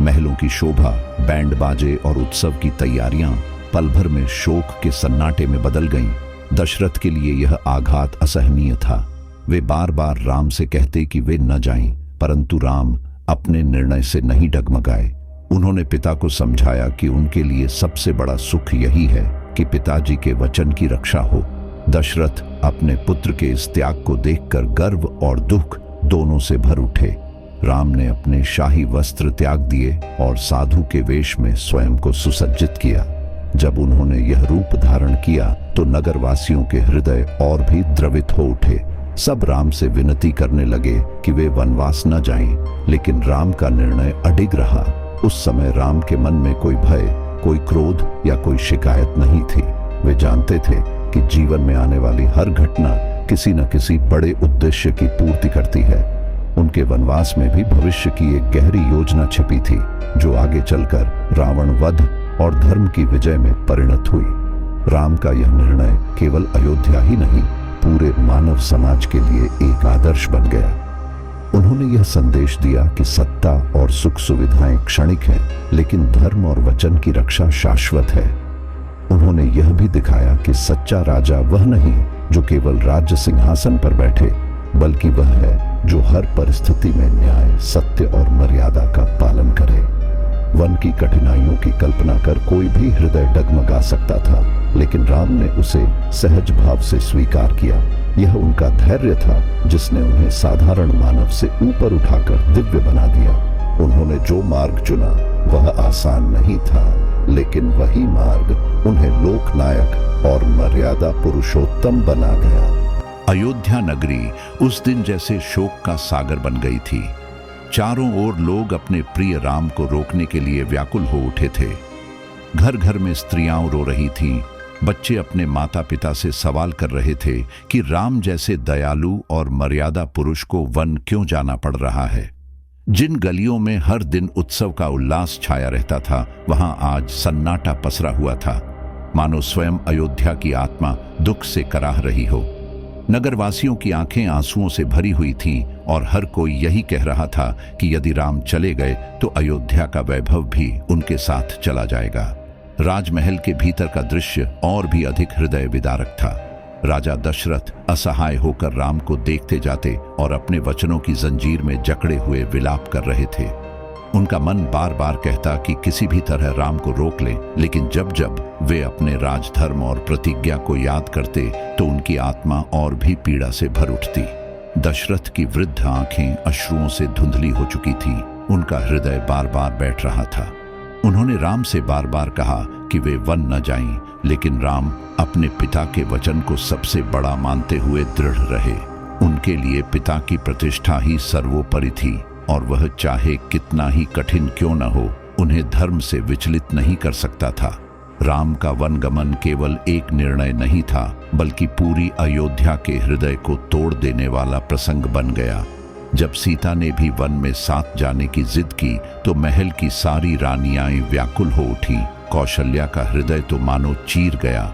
महलों की शोभा, बैंड बाजे और उत्सव की तैयारियां पल भर में शोक के सन्नाटे में बदल गईं। दशरथ के लिए यह आघात असहनीय था। वे बार बार राम से कहते कि वे न जाएं, परंतु राम अपने निर्णय से नहीं डगमगाए। उन्होंने पिता को समझाया कि उनके लिए सबसे बड़ा सुख यही है कि पिताजी के वचन की रक्षा हो। दशरथ अपने पुत्र के इस त्याग को देखकर गर्व और दुख दोनों से भर उठे। राम ने अपने शाही वस्त्र त्याग दिए और साधु के वेश में स्वयं को सुसज्जित किया। जब उन्होंने यह रूप धारण किया तो नगरवासियों के हृदय और भी द्रवित हो उठे। सब राम से विनती करने लगे कि वे वनवास न जाएं, लेकिन राम का निर्णय अडिग रहा। उस समय राम के मन में कोई भय, कोई क्रोध या कोई शिकायत नहीं थी। वे जानते थे कि जीवन में आने वाली हर घटना किसी न किसी बड़े उद्देश्य की पूर्ति करती है। उनके वनवास में भी भविष्य की एक गहरी योजना छिपी थी, जो आगे चलकर रावण वध और धर्म की विजय में परिणत हुई। राम का यह निर्णय केवल अयोध्या ही नहीं, पूरे मानव समाज के लिए एक आदर्श बन गया। उन्होंने यह संदेश दिया कि सत्ता और सुख सुविधाएं क्षणिक हैं, लेकिन धर्म और वचन की रक्षा शाश्वत है। उन्होंने यह भी दिखाया कि सच्चा राजा वह नहीं जो केवल राज्य सिंहासन पर बैठे, बल्कि वह है जो हर परिस्थिति में न्याय, सत्य और मर्यादा का पालन करे। वन की कठिनाइयों की कल्पना कर कोई भी हृदय डगमगा सकता था, लेकिन राम ने उसे सहज भाव से स्वीकार किया। यह उनका धैर्य था जिसने उन्हें साधारण मानव से ऊपर उठाकर दिव्य बना दिया। उन्होंने जो मार्ग चुना वह आसान नहीं था, लेकिन वही मार्ग उन्हें लोकनायक और मर्यादा पुरुषोत्तम बना गया। अयोध्या नगरी उस दिन जैसे शोक का सागर बन गई थी। चारों ओर लोग अपने प्रिय राम को रोकने के लिए व्याकुल हो उठे थे। घर घर में स्त्रियां रो रही थीं, बच्चे अपने माता पिता से सवाल कर रहे थे कि राम जैसे दयालु और मर्यादा पुरुष को वन क्यों जाना पड़ रहा है। जिन गलियों में हर दिन उत्सव का उल्लास छाया रहता था, वहां आज सन्नाटा पसरा हुआ था, मानो स्वयं अयोध्या की आत्मा दुख से कराह रही हो। नगरवासियों की आंखें आंसुओं से भरी हुई थीं और हर कोई यही कह रहा था कि यदि राम चले गए तो अयोध्या का वैभव भी उनके साथ चला जाएगा। राजमहल के भीतर का दृश्य और भी अधिक हृदय विदारक था। राजा दशरथ असहाय होकर राम को देखते जाते और अपने वचनों की जंजीर में जकड़े हुए विलाप कर रहे थे। उनका मन बार बार कहता कि किसी भी तरह राम को रोक लें, लेकिन जब जब वे अपने राजधर्म और प्रतिज्ञा को याद करते तो उनकी आत्मा और भी पीड़ा से भर उठती। दशरथ की वृद्ध आंखें अश्रुओं से धुंधली हो चुकी थीं। उनका हृदय बार बार बैठ रहा था। उन्होंने राम से बार बार कहा कि वे वन न जाएं, लेकिन राम अपने पिता के वचन को सबसे बड़ा मानते हुए दृढ़ रहे। उनके लिए पिता की प्रतिष्ठा ही सर्वोपरि थी और वह चाहे कितना ही कठिन क्यों न हो, उन्हें धर्म से विचलित नहीं कर सकता था। राम का वनगमन केवल एक निर्णय नहीं था, बल्कि पूरी अयोध्या के हृदय को तोड़ देने वाला प्रसंग बन गया। जब सीता ने भी वन में साथ जाने की जिद की तो महल की सारी रानियां व्याकुल हो उठी। कौशल्या का हृदय तो मानो चीर गया।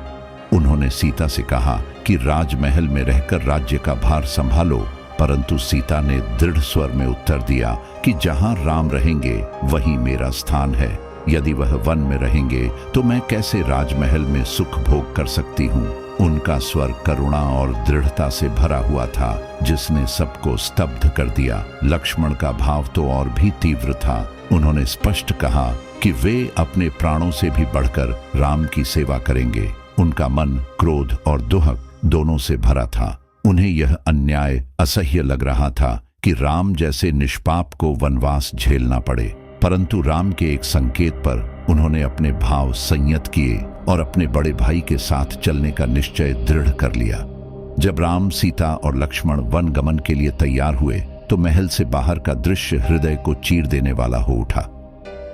उन्होंने सीता से कहा कि राजमहल में रहकर राज्य का भार संभालो, परंतु सीता ने दृढ़ स्वर में उत्तर दिया कि जहां राम रहेंगे वहीं मेरा स्थान है। यदि वह वन में रहेंगे तो मैं कैसे राजमहल में सुख भोग कर सकती हूँ। उनका स्वर करुणा और दृढ़ता से भरा हुआ था, जिसने सबको स्तब्ध कर दिया। लक्ष्मण का भाव तो और भी तीव्र था। उन्होंने स्पष्ट कहा कि वे अपने प्राणों से भी बढ़कर राम की सेवा करेंगे। उनका मन क्रोध और दुहक दोनों से भरा था। उन्हें यह अन्याय असह्य लग रहा था कि राम जैसे निष्पाप को वनवास झेलना पड़े। परंतु राम के एक संकेत पर उन्होंने अपने भाव संयत किए और अपने बड़े भाई के साथ चलने का निश्चय दृढ़ कर लिया। जब राम, सीता और लक्ष्मण वन गमन के लिए तैयार हुए तो महल से बाहर का दृश्य हृदय को चीर देने वाला हो उठा।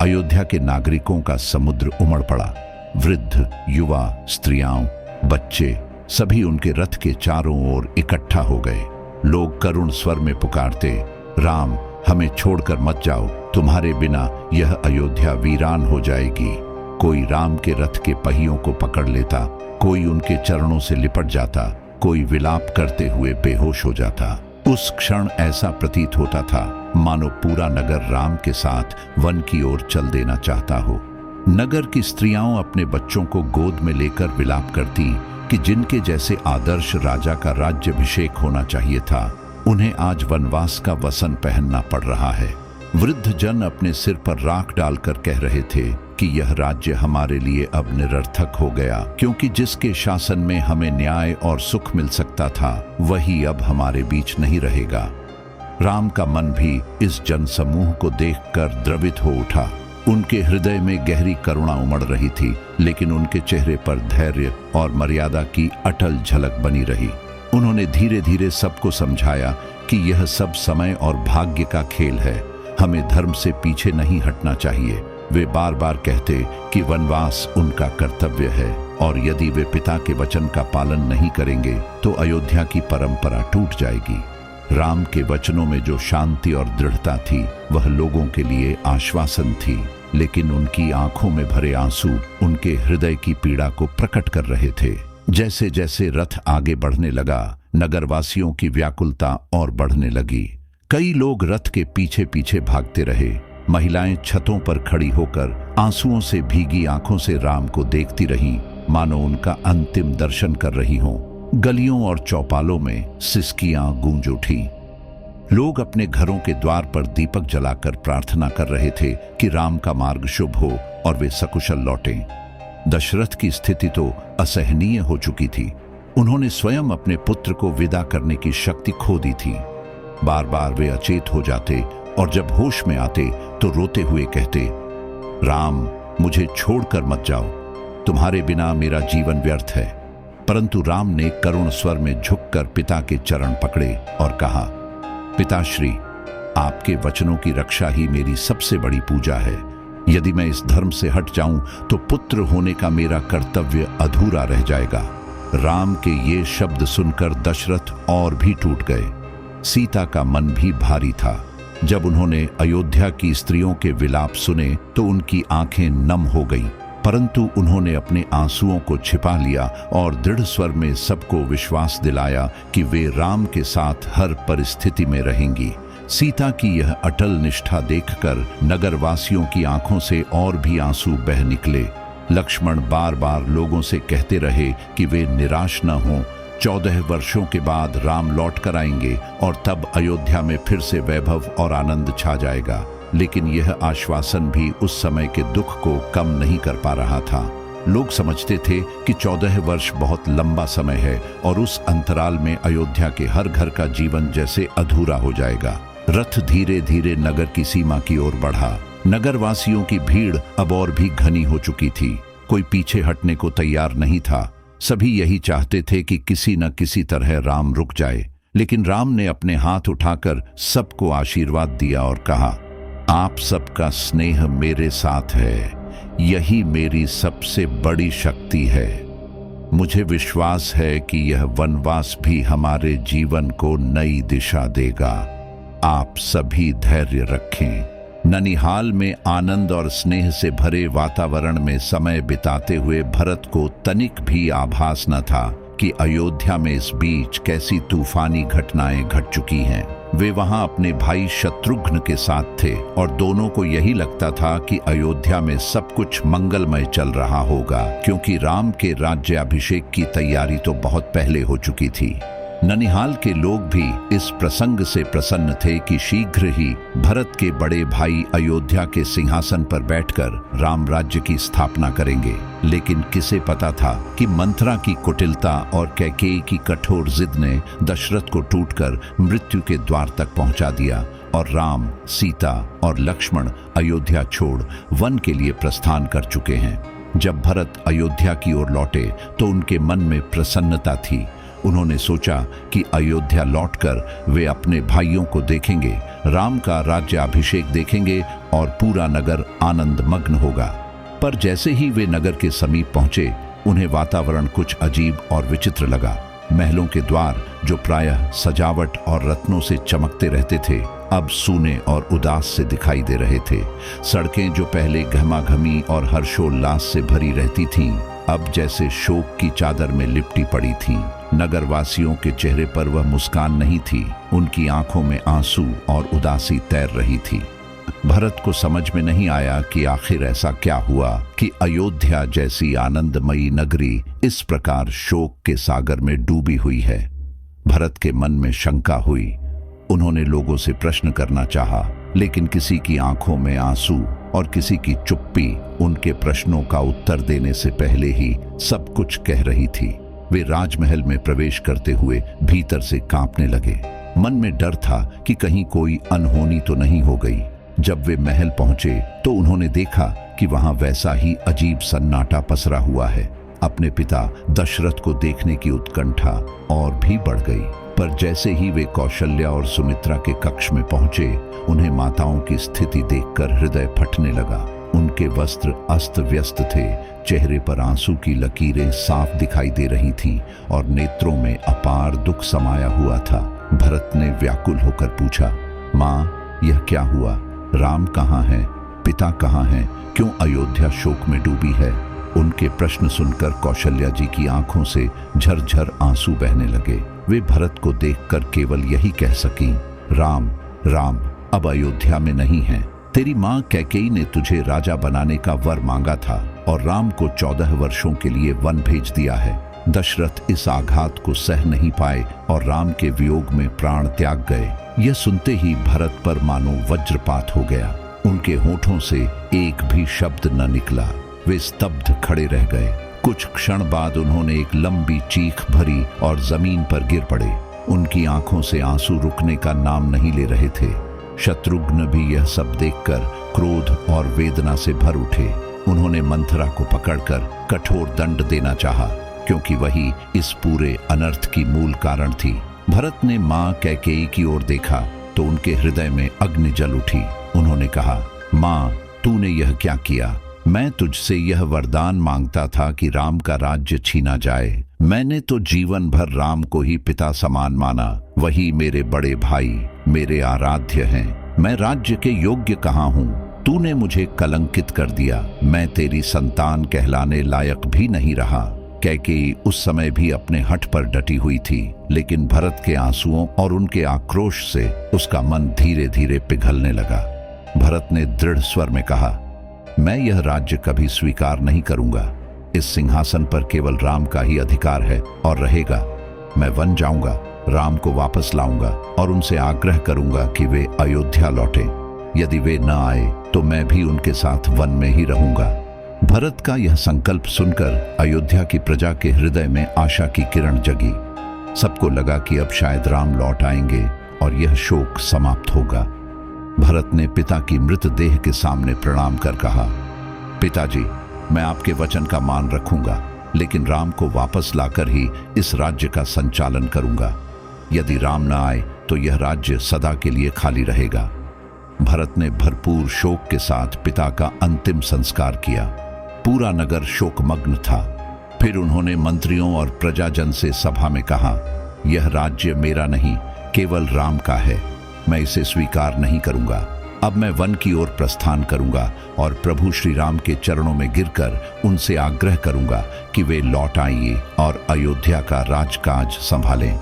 अयोध्या के नागरिकों का समुद्र उमड़ पड़ा। वृद्ध, युवा, स्त्रियां, बच्चे सभी उनके रथ के चारों ओर इकट्ठा हो गए। लोग करुण स्वर में पुकारते, राम, हमें छोड़कर मत जाओ, तुम्हारे बिना यह अयोध्या वीरान हो जाएगी। कोई राम के रथ के पहियों को पकड़ लेता, कोई उनके चरणों से लिपट जाता, कोई विलाप करते हुए बेहोश हो जाता। उस क्षण ऐसा प्रतीत होता था मानो पूरा नगर राम के साथ वन की ओर चल देना चाहता हो। नगर की स्त्रियां अपने बच्चों को गोद में लेकर विलाप करती कि जिनके जैसे आदर्श राजा का राज्याभिषेक होना चाहिए था, उन्हें आज वनवास का वसन पहनना पड़ रहा है। वृद्ध जन अपने सिर पर राख डालकर कह रहे थे कि यह राज्य हमारे लिए अब निरर्थक हो गया, क्योंकि जिसके शासन में हमें न्याय और सुख मिल सकता था वही अब हमारे बीच नहीं रहेगा। राम का मन भी इस जनसमूह को देखकर द्रवित हो उठा। उनके हृदय में गहरी करुणा उमड़ रही थी, लेकिन उनके चेहरे पर धैर्य और मर्यादा की अटल झलक बनी रही। उन्होंने धीरे धीरे सबको समझाया कि यह सब समय और भाग्य का खेल है, हमें धर्म से पीछे नहीं हटना चाहिए। वे बार बार कहते कि वनवास उनका कर्तव्य है और यदि वे पिता के वचन का पालन नहीं करेंगे तो अयोध्या की परंपरा टूट जाएगी। राम के वचनों में जो शांति और दृढ़ता थी वह लोगों के लिए आश्वासन थी, लेकिन उनकी आंखों में भरे आंसू उनके हृदय की पीड़ा को प्रकट कर रहे थे। जैसे जैसे रथ आगे बढ़ने लगा, नगरवासियों की व्याकुलता और बढ़ने लगी। कई लोग रथ के पीछे पीछे भागते रहे। महिलाएं छतों पर खड़ी होकर आंसुओं से भीगी आंखों से राम को देखती रहीं, मानो उनका अंतिम दर्शन कर रही हों। गलियों और चौपालों में सिसकियां गूंज उठी। लोग अपने घरों के द्वार पर दीपक जलाकर प्रार्थना कर रहे थे कि राम का मार्ग शुभ हो और वे सकुशल लौटें। दशरथ की स्थिति तो असहनीय हो चुकी थी। उन्होंने स्वयं अपने पुत्र को विदा करने की शक्ति खो दी थी। बार बार वे अचेत हो जाते और जब होश में आते तो रोते हुए कहते, राम, मुझे छोड़कर मत जाओ, तुम्हारे बिना मेरा जीवन व्यर्थ है। परंतु राम ने करुण स्वर में झुककर पिता के चरण पकड़े और कहा, पिताश्री, आपके वचनों की रक्षा ही मेरी सबसे बड़ी पूजा है। यदि मैं इस धर्म से हट जाऊं तो पुत्र होने का मेरा कर्तव्य अधूरा रह जाएगा। राम के ये शब्द सुनकर दशरथ और भी टूट गए। सीता का मन भी भारी था। जब उन्होंने अयोध्या की स्त्रियों के विलाप सुने तो उनकी आंखें नम हो गईं, परंतु उन्होंने अपने आंसुओं को छिपा लिया और दृढ़ स्वर में सबको विश्वास दिलाया कि वे राम के साथ हर परिस्थिति में रहेंगी। सीता की यह अटल निष्ठा देखकर नगरवासियों की आंखों से और भी आंसू बह निकले। लक्ष्मण बार बार लोगों से कहते रहे कि वे निराश न हों। 14 वर्षों के बाद राम लौट कर आएंगे और तब अयोध्या में फिर से वैभव और आनंद छा जाएगा। लेकिन यह आश्वासन भी उस समय के दुख को कम नहीं कर पा रहा था। लोग समझते थे कि 14 वर्ष बहुत लंबा समय है और उस अंतराल में अयोध्या के हर घर का जीवन जैसे अधूरा हो जाएगा। रथ धीरे धीरे नगर की सीमा की ओर बढ़ा। नगरवासियों की भीड़ अब और भी घनी हो चुकी थी। कोई पीछे हटने को तैयार नहीं था। सभी यही चाहते थे कि किसी न किसी तरह राम रुक जाए। लेकिन राम ने अपने हाथ उठाकर सबको आशीर्वाद दिया और कहा, आप सबका स्नेह मेरे साथ है, यही मेरी सबसे बड़ी शक्ति है। मुझे विश्वास है कि यह वनवास भी हमारे जीवन को नई दिशा देगा। आप सभी धैर्य रखें। ननिहाल में आनंद और स्नेह से भरे वातावरण में समय बिताते हुए भरत को तनिक भी आभास न था कि अयोध्या में इस बीच कैसी तूफानी घटनाएं घट चुकी हैं। वे वहां अपने भाई शत्रुघ्न के साथ थे और दोनों को यही लगता था कि अयोध्या में सब कुछ मंगलमय चल रहा होगा, क्योंकि राम के राज्याभिषेक की तैयारी तो बहुत पहले हो चुकी थी। ननिहाल के लोग भी इस प्रसंग से प्रसन्न थे कि शीघ्र ही भरत के बड़े भाई अयोध्या के सिंहासन पर बैठकर राम राज्य की स्थापना करेंगे। लेकिन किसे पता था कि मंथरा की कुटिलता और कैकेयी की कठोर जिद ने दशरथ को टूटकर मृत्यु के द्वार तक पहुंचा दिया और राम, सीता और लक्ष्मण अयोध्या छोड़ वन के लिए प्रस्थान कर चुके हैं। जब भरत अयोध्या की ओर लौटे तो उनके मन में प्रसन्नता थी। उन्होंने सोचा कि अयोध्या लौटकर वे अपने भाइयों को देखेंगे, राम का राज्याभिषेक देखेंगे और पूरा नगर आनंद मग्न होगा। पर जैसे ही वे नगर के समीप पहुंचे, उन्हें वातावरण कुछ अजीब और विचित्र लगा। महलों के द्वार, जो प्रायः सजावट और रत्नों से चमकते रहते थे, अब सूने और उदास से दिखाई दे रहे थे। सड़कें, जो पहले गहमागहमी और हर्षोल्लास से भरी रहती थीं, अब जैसे शोक की चादर में लिपटी पड़ी थीं। नगरवासियों के चेहरे पर वह मुस्कान नहीं थी, उनकी आंखों में आंसू और उदासी तैर रही थी। भरत को समझ में नहीं आया कि आखिर ऐसा क्या हुआ कि अयोध्या जैसी आनंदमयी नगरी इस प्रकार शोक के सागर में डूबी हुई है। भरत के मन में शंका हुई। उन्होंने लोगों से प्रश्न करना चाहा, लेकिन किसी की आंखों में आंसू और किसी की चुप्पी उनके प्रश्नों का उत्तर देने से पहले ही सब कुछ कह रही थी। वे राजमहल में प्रवेश करते हुए भीतर से कांपने लगे। मन में डर था कि कहीं कोई अनहोनी तो नहीं हो गई। जब वे महल पहुंचे तो उन्होंने देखा कि वहां वैसा ही अजीब सन्नाटा पसरा हुआ है। अपने पिता दशरथ को देखने की उत्कंठा और भी बढ़ गई। पर जैसे ही वे कौशल्या और सुमित्रा के कक्ष में पहुंचे, उन्हें माताओं की स्थिति देखकर हृदय फटने लगा। उनके वस्त्र अस्त व्यस्त थे, चेहरे पर आंसू की लकीरें साफ दिखाई दे रही थीं और नेत्रों में अपार दुख समाया हुआ था। भरत ने व्याकुल होकर पूछा, माँ, यह क्या हुआ? राम कहाँ है? पिता कहाँ हैं? क्यों अयोध्या शोक में डूबी है? उनके प्रश्न सुनकर कौशल्या जी की आंखों से झरझर आंसू बहने लगे। वे भरत को देखकर केवल यही कह सकीं, राम, राम अब अयोध्या में नहीं है। तेरी माँ कैकेयी ने तुझे राजा बनाने का वर मांगा था और राम को 14 वर्षों के लिए वन भेज दिया है। दशरथ इस आघात को सह नहीं पाए और राम के वियोग में प्राण त्याग गए। यह सुनते ही भरत पर मानो वज्रपात हो गया। उनके होठों से एक भी शब्द न निकला। वे स्तब्ध खड़े रह गए। कुछ क्षण बाद उन्होंने एक लंबी चीख भरी और जमीन पर गिर पड़े। उनकी आंखों से आंसू रुकने का नाम नहीं ले रहे थे। शत्रुघ्न भी यह सब देखकर क्रोध और वेदना से भर उठे। उन्होंने मंथरा को पकड़कर कठोर दंड देना चाहा, क्योंकि वही इस पूरे अनर्थ की मूल कारण थी। भरत ने मां कैकेयी की ओर देखा तो उनके हृदय में अग्नि जल उठी। उन्होंने कहा, मां, तूने यह क्या किया? मैं तुझसे यह वरदान मांगता था कि राम का राज्य छीना जाए। मैंने तो जीवन भर राम को ही पिता समान माना। वही मेरे बड़े भाई, मेरे आराध्य हैं। मैं राज्य के योग्य कहाँ हूँ? तूने मुझे कलंकित कर दिया। मैं तेरी संतान कहलाने लायक भी नहीं रहा। कैकेयी उस समय भी अपने हठ पर डटी हुई थी, लेकिन भरत के आंसुओं और उनके आक्रोश से उसका मन धीरे धीरे पिघलने लगा। भरत ने दृढ़ स्वर में कहा, मैं यह राज्य कभी स्वीकार नहीं करूंगा। इस सिंहासन पर केवल राम का ही अधिकार है और रहेगा। मैं वन जाऊंगा, राम को वापस लाऊंगा और उनसे आग्रह करूंगा कि वे अयोध्या लौटें। यदि वे न आए तो मैं भी उनके साथ वन में ही रहूंगा। भरत का यह संकल्प सुनकर अयोध्या की प्रजा के हृदय में आशा की किरण जगी। सबको लगा कि अब शायद राम लौट आएंगे और यह शोक समाप्त होगा। भरत ने पिता की मृतदेह के सामने प्रणाम कर कहा, पिताजी, मैं आपके वचन का मान रखूंगा, लेकिन राम को वापस लाकर ही इस राज्य का संचालन करूंगा। यदि राम न आए तो यह राज्य सदा के लिए खाली रहेगा। भरत ने भरपूर शोक के साथ पिता का अंतिम संस्कार किया। पूरा नगर शोकमग्न था। फिर उन्होंने मंत्रियों और प्रजाजन से सभा में कहा, यह राज्य मेरा नहीं, केवल राम का है। मैं इसे स्वीकार नहीं करूंगा। अब मैं वन की ओर प्रस्थान करूंगा और प्रभु श्री राम के चरणों में गिरकर उनसे आग्रह करूंगा कि वे लौट आइए और अयोध्या का राजकाज संभालें।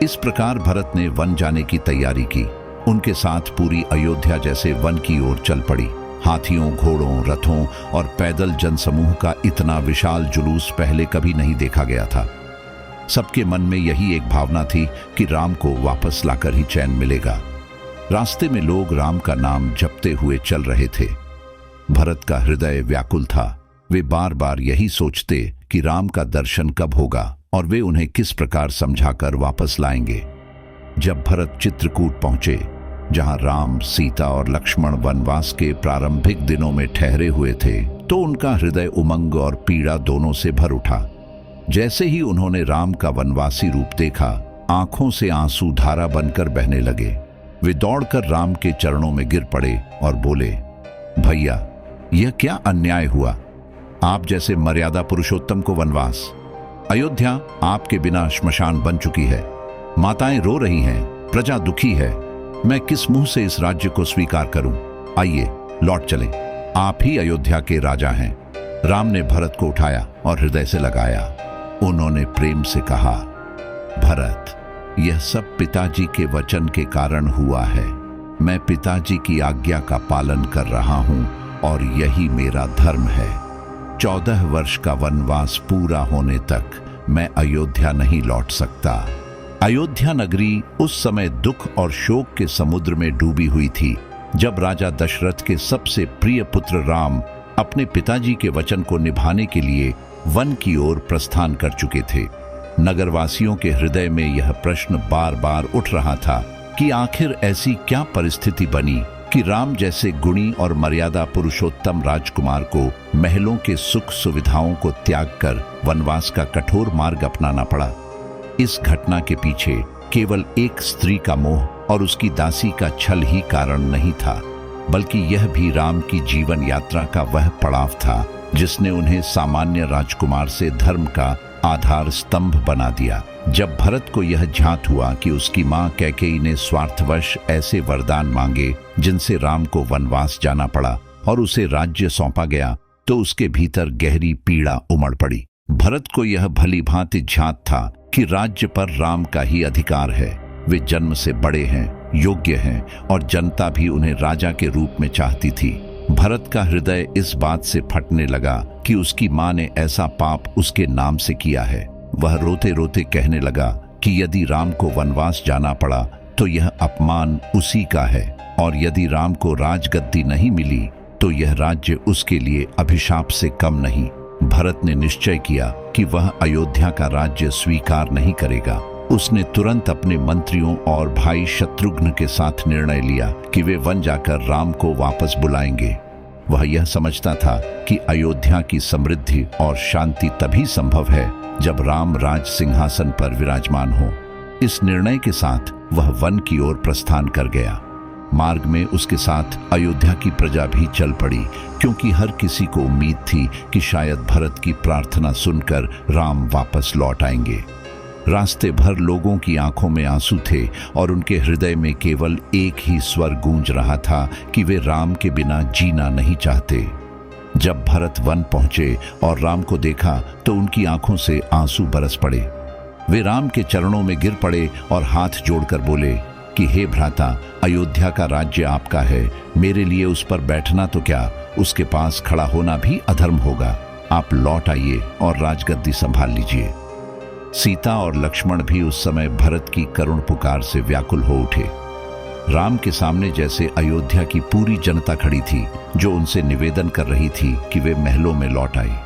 इस प्रकार भरत ने वन जाने की तैयारी की। उनके साथ पूरी अयोध्या जैसे वन की ओर चल पड़ी। हाथियों, घोड़ों, रथों और पैदल जनसमूह का इतना विशाल जुलूस पहले कभी नहीं देखा गया था। सबके मन में यही एक भावना थी कि राम को वापस लाकर ही चैन मिलेगा। रास्ते में लोग राम का नाम जपते हुए चल रहे थे। भरत का हृदय व्याकुल था। वे बार बार यही सोचते कि राम का दर्शन कब होगा और वे उन्हें किस प्रकार समझाकर वापस लाएंगे। जब भरत चित्रकूट पहुंचे जहां राम, सीता और लक्ष्मण वनवास के प्रारंभिक दिनों में ठहरे हुए थे, तो उनका हृदय उमंग और पीड़ा दोनों से भर उठा। जैसे ही उन्होंने राम का वनवासी रूप देखा, आंखों से आंसू धारा बनकर बहने लगे। वे दौड़कर राम के चरणों में गिर पड़े और बोले, भैया, यह क्या अन्याय हुआ? आप जैसे मर्यादा पुरुषोत्तम को वनवास। अयोध्या आपके बिना श्मशान बन चुकी है। माताएं रो रही हैं, प्रजा दुखी है। मैं किस मुंह से इस राज्य को स्वीकार करूं? आइए लौट चलें। आप ही अयोध्या के राजा हैं। राम ने भरत को उठाया और हृदय से लगाया। उन्होंने प्रेम से कहा, भरत, यह सब पिताजी के वचन के कारण हुआ है। मैं पिताजी की आज्ञा का पालन कर रहा हूं और यही मेरा धर्म है। 14 वर्ष का वनवास पूरा होने तक मैं अयोध्या नहीं लौट सकता। अयोध्या नगरी उस समय दुख और शोक के समुद्र में डूबी हुई थी, जब राजा दशरथ के सबसे प्रिय पुत्र राम अपने पिताजी के वचन को निभाने के लिए वन की ओर प्रस्थान कर चुके थे। नगरवासियों के हृदय में यह प्रश्न बार बार उठ रहा था कि आखिर ऐसी क्या परिस्थिति बनी कि राम जैसे गुणी और मर्यादा पुरुषोत्तम राजकुमार को महलों के सुख सुविधाओं को त्याग कर वनवास का कठोर मार्ग अपनाना पड़ा। इस घटना के पीछे केवल एक स्त्री का मोह और उसकी दासी का छल ही कारण नहीं था, बल्कि यह भी राम की जीवन यात्रा का वह पड़ाव था जिसने उन्हें सामान्य राजकुमार से धर्म का आधार स्तंभ बना दिया। जब भरत को यह ज्ञात हुआ कि उसकी मां कैकेयी ने स्वार्थवश ऐसे वरदान मांगे जिनसे राम को वनवास जाना पड़ा और उसे राज्य सौंपा गया, तो उसके भीतर गहरी पीड़ा उमड़ पड़ी। भरत को यह भली भांति ज्ञात था कि राज्य पर राम का ही अधिकार है। वे जन्म से बड़े हैं, योग्य हैं और जनता भी उन्हें राजा के रूप में चाहती थी। भरत का हृदय इस बात से फटने लगा कि उसकी मां ने ऐसा पाप उसके नाम से किया है। वह रोते रोते कहने लगा कि यदि राम को वनवास जाना पड़ा तो यह अपमान उसी का है, और यदि राम को राजगद्दी नहीं मिली तो यह राज्य उसके लिए अभिशाप से कम नहीं। भरत ने निश्चय किया कि वह अयोध्या का राज्य स्वीकार नहीं करेगा। उसने तुरंत अपने मंत्रियों और भाई शत्रुघ्न के साथ निर्णय लिया कि वे वन जाकर राम को वापस बुलाएंगे। वह यह समझता था कि अयोध्या की समृद्धि और शांति तभी संभव है जब राम राज सिंहासन पर विराजमान हो। इस निर्णय के साथ वह वन की ओर प्रस्थान कर गया। मार्ग में उसके साथ अयोध्या की प्रजा भी चल पड़ी, क्योंकि हर किसी को उम्मीद थी कि शायद भरत की प्रार्थना सुनकर राम वापस लौट आएंगे। रास्ते भर लोगों की आंखों में आंसू थे और उनके हृदय में केवल एक ही स्वर गूंज रहा था कि वे राम के बिना जीना नहीं चाहते। जब भरत वन पहुंचे और राम को देखा तो उनकी आंखों से आंसू बरस पड़े। वे राम के चरणों में गिर पड़े और हाथ जोड़कर बोले कि हे भ्राता, अयोध्या का राज्य आपका है। मेरे लिए उस पर बैठना तो क्या, उसके पास खड़ा होना भी अधर्म होगा। आप लौट आइए और राजगद्दी संभाल लीजिए। सीता और लक्ष्मण भी उस समय भरत की करुण पुकार से व्याकुल हो उठे। राम के सामने जैसे अयोध्या की पूरी जनता खड़ी थी, जो उनसे निवेदन कर रही थी कि वे महलों में लौट आए।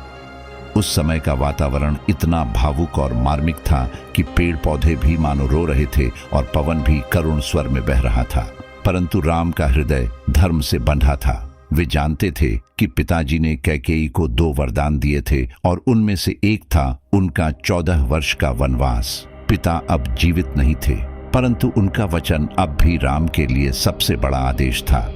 उस समय का वातावरण इतना भावुक और मार्मिक था कि पेड़ पौधे भी मानो रो रहे थे और पवन भी करुण स्वर में बह रहा था। परंतु राम का हृदय धर्म से बंधा था। वे जानते थे कि पिताजी ने कैकेयी को 2 वरदान दिए थे और उनमें से एक था उनका 14 वर्ष का वनवास। पिता अब जीवित नहीं थे, परंतु उनका वचन अब भी राम के लिए सबसे बड़ा आदेश था।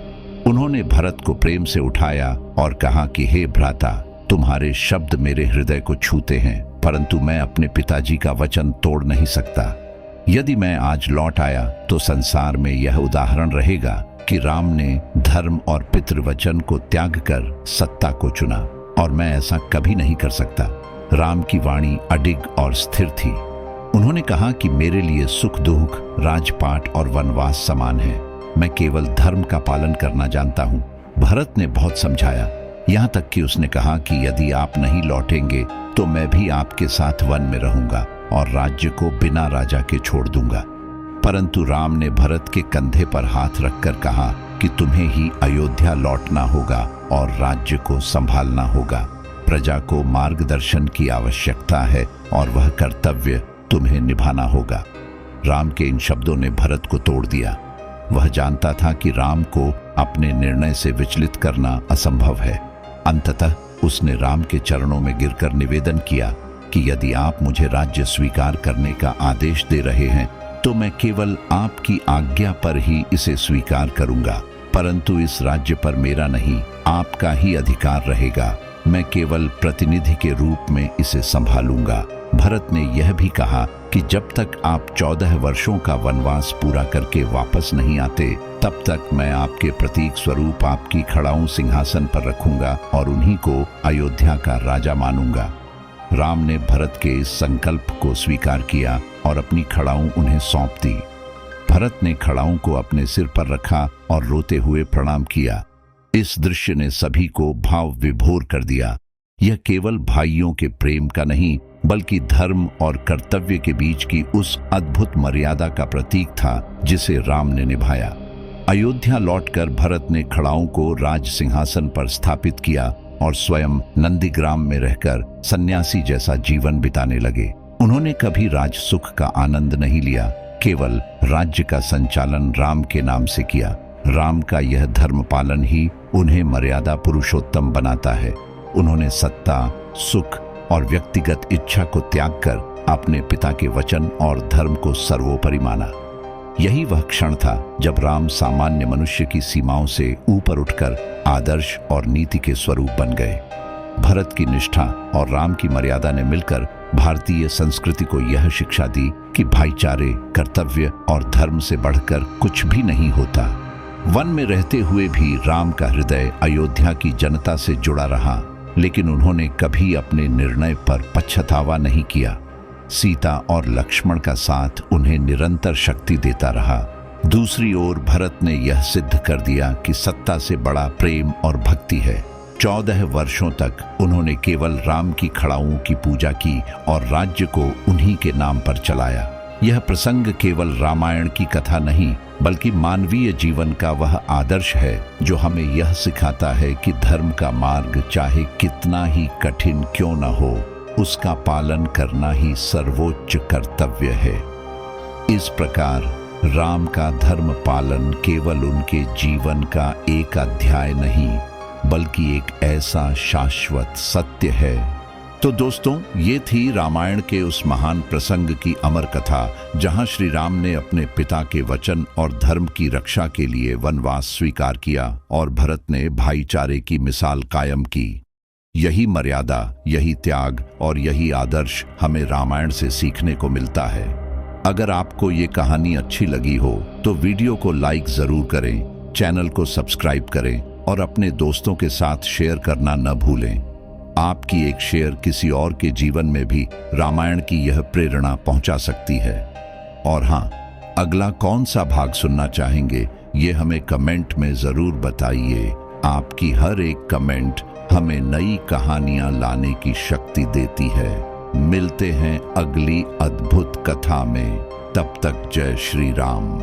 उन्होंने भरत को प्रेम से उठाया और कहा कि हे भ्राता, तुम्हारे शब्द मेरे हृदय को छूते हैं, परंतु मैं अपने पिताजी का वचन तोड़ नहीं सकता। यदि मैं आज लौट आया तो संसार में यह उदाहरण रहेगा कि राम ने धर्म और पितृवचन को त्याग कर सत्ता को चुना, और मैं ऐसा कभी नहीं कर सकता। राम की वाणी अडिग और स्थिर थी। उन्होंने कहा कि मेरे लिए सुख दुख, राजपाट और वनवास समान है। मैं केवल धर्म का पालन करना जानता हूँ। भरत ने बहुत समझाया, यहाँ तक कि उसने कहा कि यदि आप नहीं लौटेंगे तो मैं भी आपके साथ वन में रहूंगा और राज्य को बिना राजा के छोड़ दूंगा। परंतु राम ने भरत के कंधे पर हाथ रखकर कहा कि तुम्हें ही अयोध्या लौटना होगा और राज्य को संभालना होगा। प्रजा को मार्गदर्शन की आवश्यकता है और वह कर्तव्य तुम्हें निभाना होगा। राम के इन शब्दों ने भरत को तोड़ दिया। वह जानता था कि राम को अपने निर्णय से विचलित करना असंभव है। अंततः उसने राम के चरणों में गिरकर निवेदन किया कि यदि आप मुझे राज्य स्वीकार करने का आदेश दे रहे हैं तो मैं केवल आपकी आज्ञा पर ही इसे स्वीकार करूंगा, परंतु इस राज्य पर मेरा नहीं, आपका ही अधिकार रहेगा। मैं केवल प्रतिनिधि के रूप में इसे संभालूंगा। भरत ने यह भी कहा कि जब तक आप 14 वर्षों का वनवास पूरा करके वापस नहीं आते, तब तक मैं आपके प्रतीक स्वरूप आपकी खड़ाऊं सिंहासन पर रखूंगा और उन्हीं को अयोध्या का राजा मानूंगा। राम ने भरत के इस संकल्प को स्वीकार किया और अपनी खड़ाऊं उन्हें सौंप दी। भरत ने खड़ाऊं को अपने सिर पर रखा और रोते हुए प्रणाम किया। इस दृश्य ने सभी को भाव विभोर कर दिया। यह केवल भाइयों के प्रेम का नहीं, बल्कि धर्म और कर्तव्य के बीच की उस अद्भुत मर्यादा का प्रतीक था जिसे राम ने निभाया। अयोध्या लौटकर भरत ने खड़ाऊं को राज सिंहासन पर स्थापित किया और स्वयं नंदीग्राम में रहकर सन्यासी जैसा जीवन बिताने लगे। उन्होंने कभी राज सुख का आनंद नहीं लिया, केवल राज्य का संचालन राम के नाम से किया। राम का यह धर्म पालन ही उन्हें मर्यादा पुरुषोत्तम बनाता है। उन्होंने सत्ता, सुख और व्यक्तिगत इच्छा को त्याग कर अपने पिता के वचन और धर्म को सर्वोपरि माना। यही वह क्षण था जब राम सामान्य मनुष्य की सीमाओं से ऊपर उठकर आदर्श और नीति के स्वरूप बन गए। भरत की निष्ठा और राम की मर्यादा ने मिलकर भारतीय संस्कृति को यह शिक्षा दी कि भाईचारे, कर्तव्य और धर्म से बढ़कर कुछ भी नहीं होता। वन में रहते हुए भी राम का हृदय अयोध्या की जनता से जुड़ा रहा, लेकिन उन्होंने कभी अपने निर्णय पर पछतावा नहीं किया। सीता और लक्ष्मण का साथ उन्हें निरंतर शक्ति देता रहा। दूसरी ओर भरत ने यह सिद्ध कर दिया कि सत्ता से बड़ा प्रेम और भक्ति है। 14 वर्षों तक उन्होंने केवल राम की खड़ाऊं की पूजा की और राज्य को उन्हीं के नाम पर चलाया। यह प्रसंग केवल रामायण की कथा नहीं, बल्कि मानवीय जीवन का वह आदर्श है जो हमें यह सिखाता है कि धर्म का मार्ग चाहे कितना ही कठिन क्यों न हो, उसका पालन करना ही सर्वोच्च कर्तव्य है। इस प्रकार राम का धर्म पालन केवल उनके जीवन का एक अध्याय नहीं, बल्कि एक ऐसा शाश्वत सत्य है। तो दोस्तों, ये थी रामायण के उस महान प्रसंग की अमर कथा जहां श्री राम ने अपने पिता के वचन और धर्म की रक्षा के लिए वनवास स्वीकार किया और भरत ने भाईचारे की मिसाल कायम की। यही मर्यादा, यही त्याग और यही आदर्श हमें रामायण से सीखने को मिलता है। अगर आपको ये कहानी अच्छी लगी हो तो वीडियो को लाइक जरूर करें, चैनल को सब्सक्राइब करें और अपने दोस्तों के साथ शेयर करना न भूलें। आपकी एक शेयर किसी और के जीवन में भी रामायण की यह प्रेरणा पहुंचा सकती है। और हाँ, अगला कौन सा भाग सुनना चाहेंगे ये हमें कमेंट में जरूर बताइए। आपकी हर एक कमेंट हमें नई कहानियां लाने की शक्ति देती है। मिलते हैं अगली अद्भुत कथा में, तब तक जय श्री राम।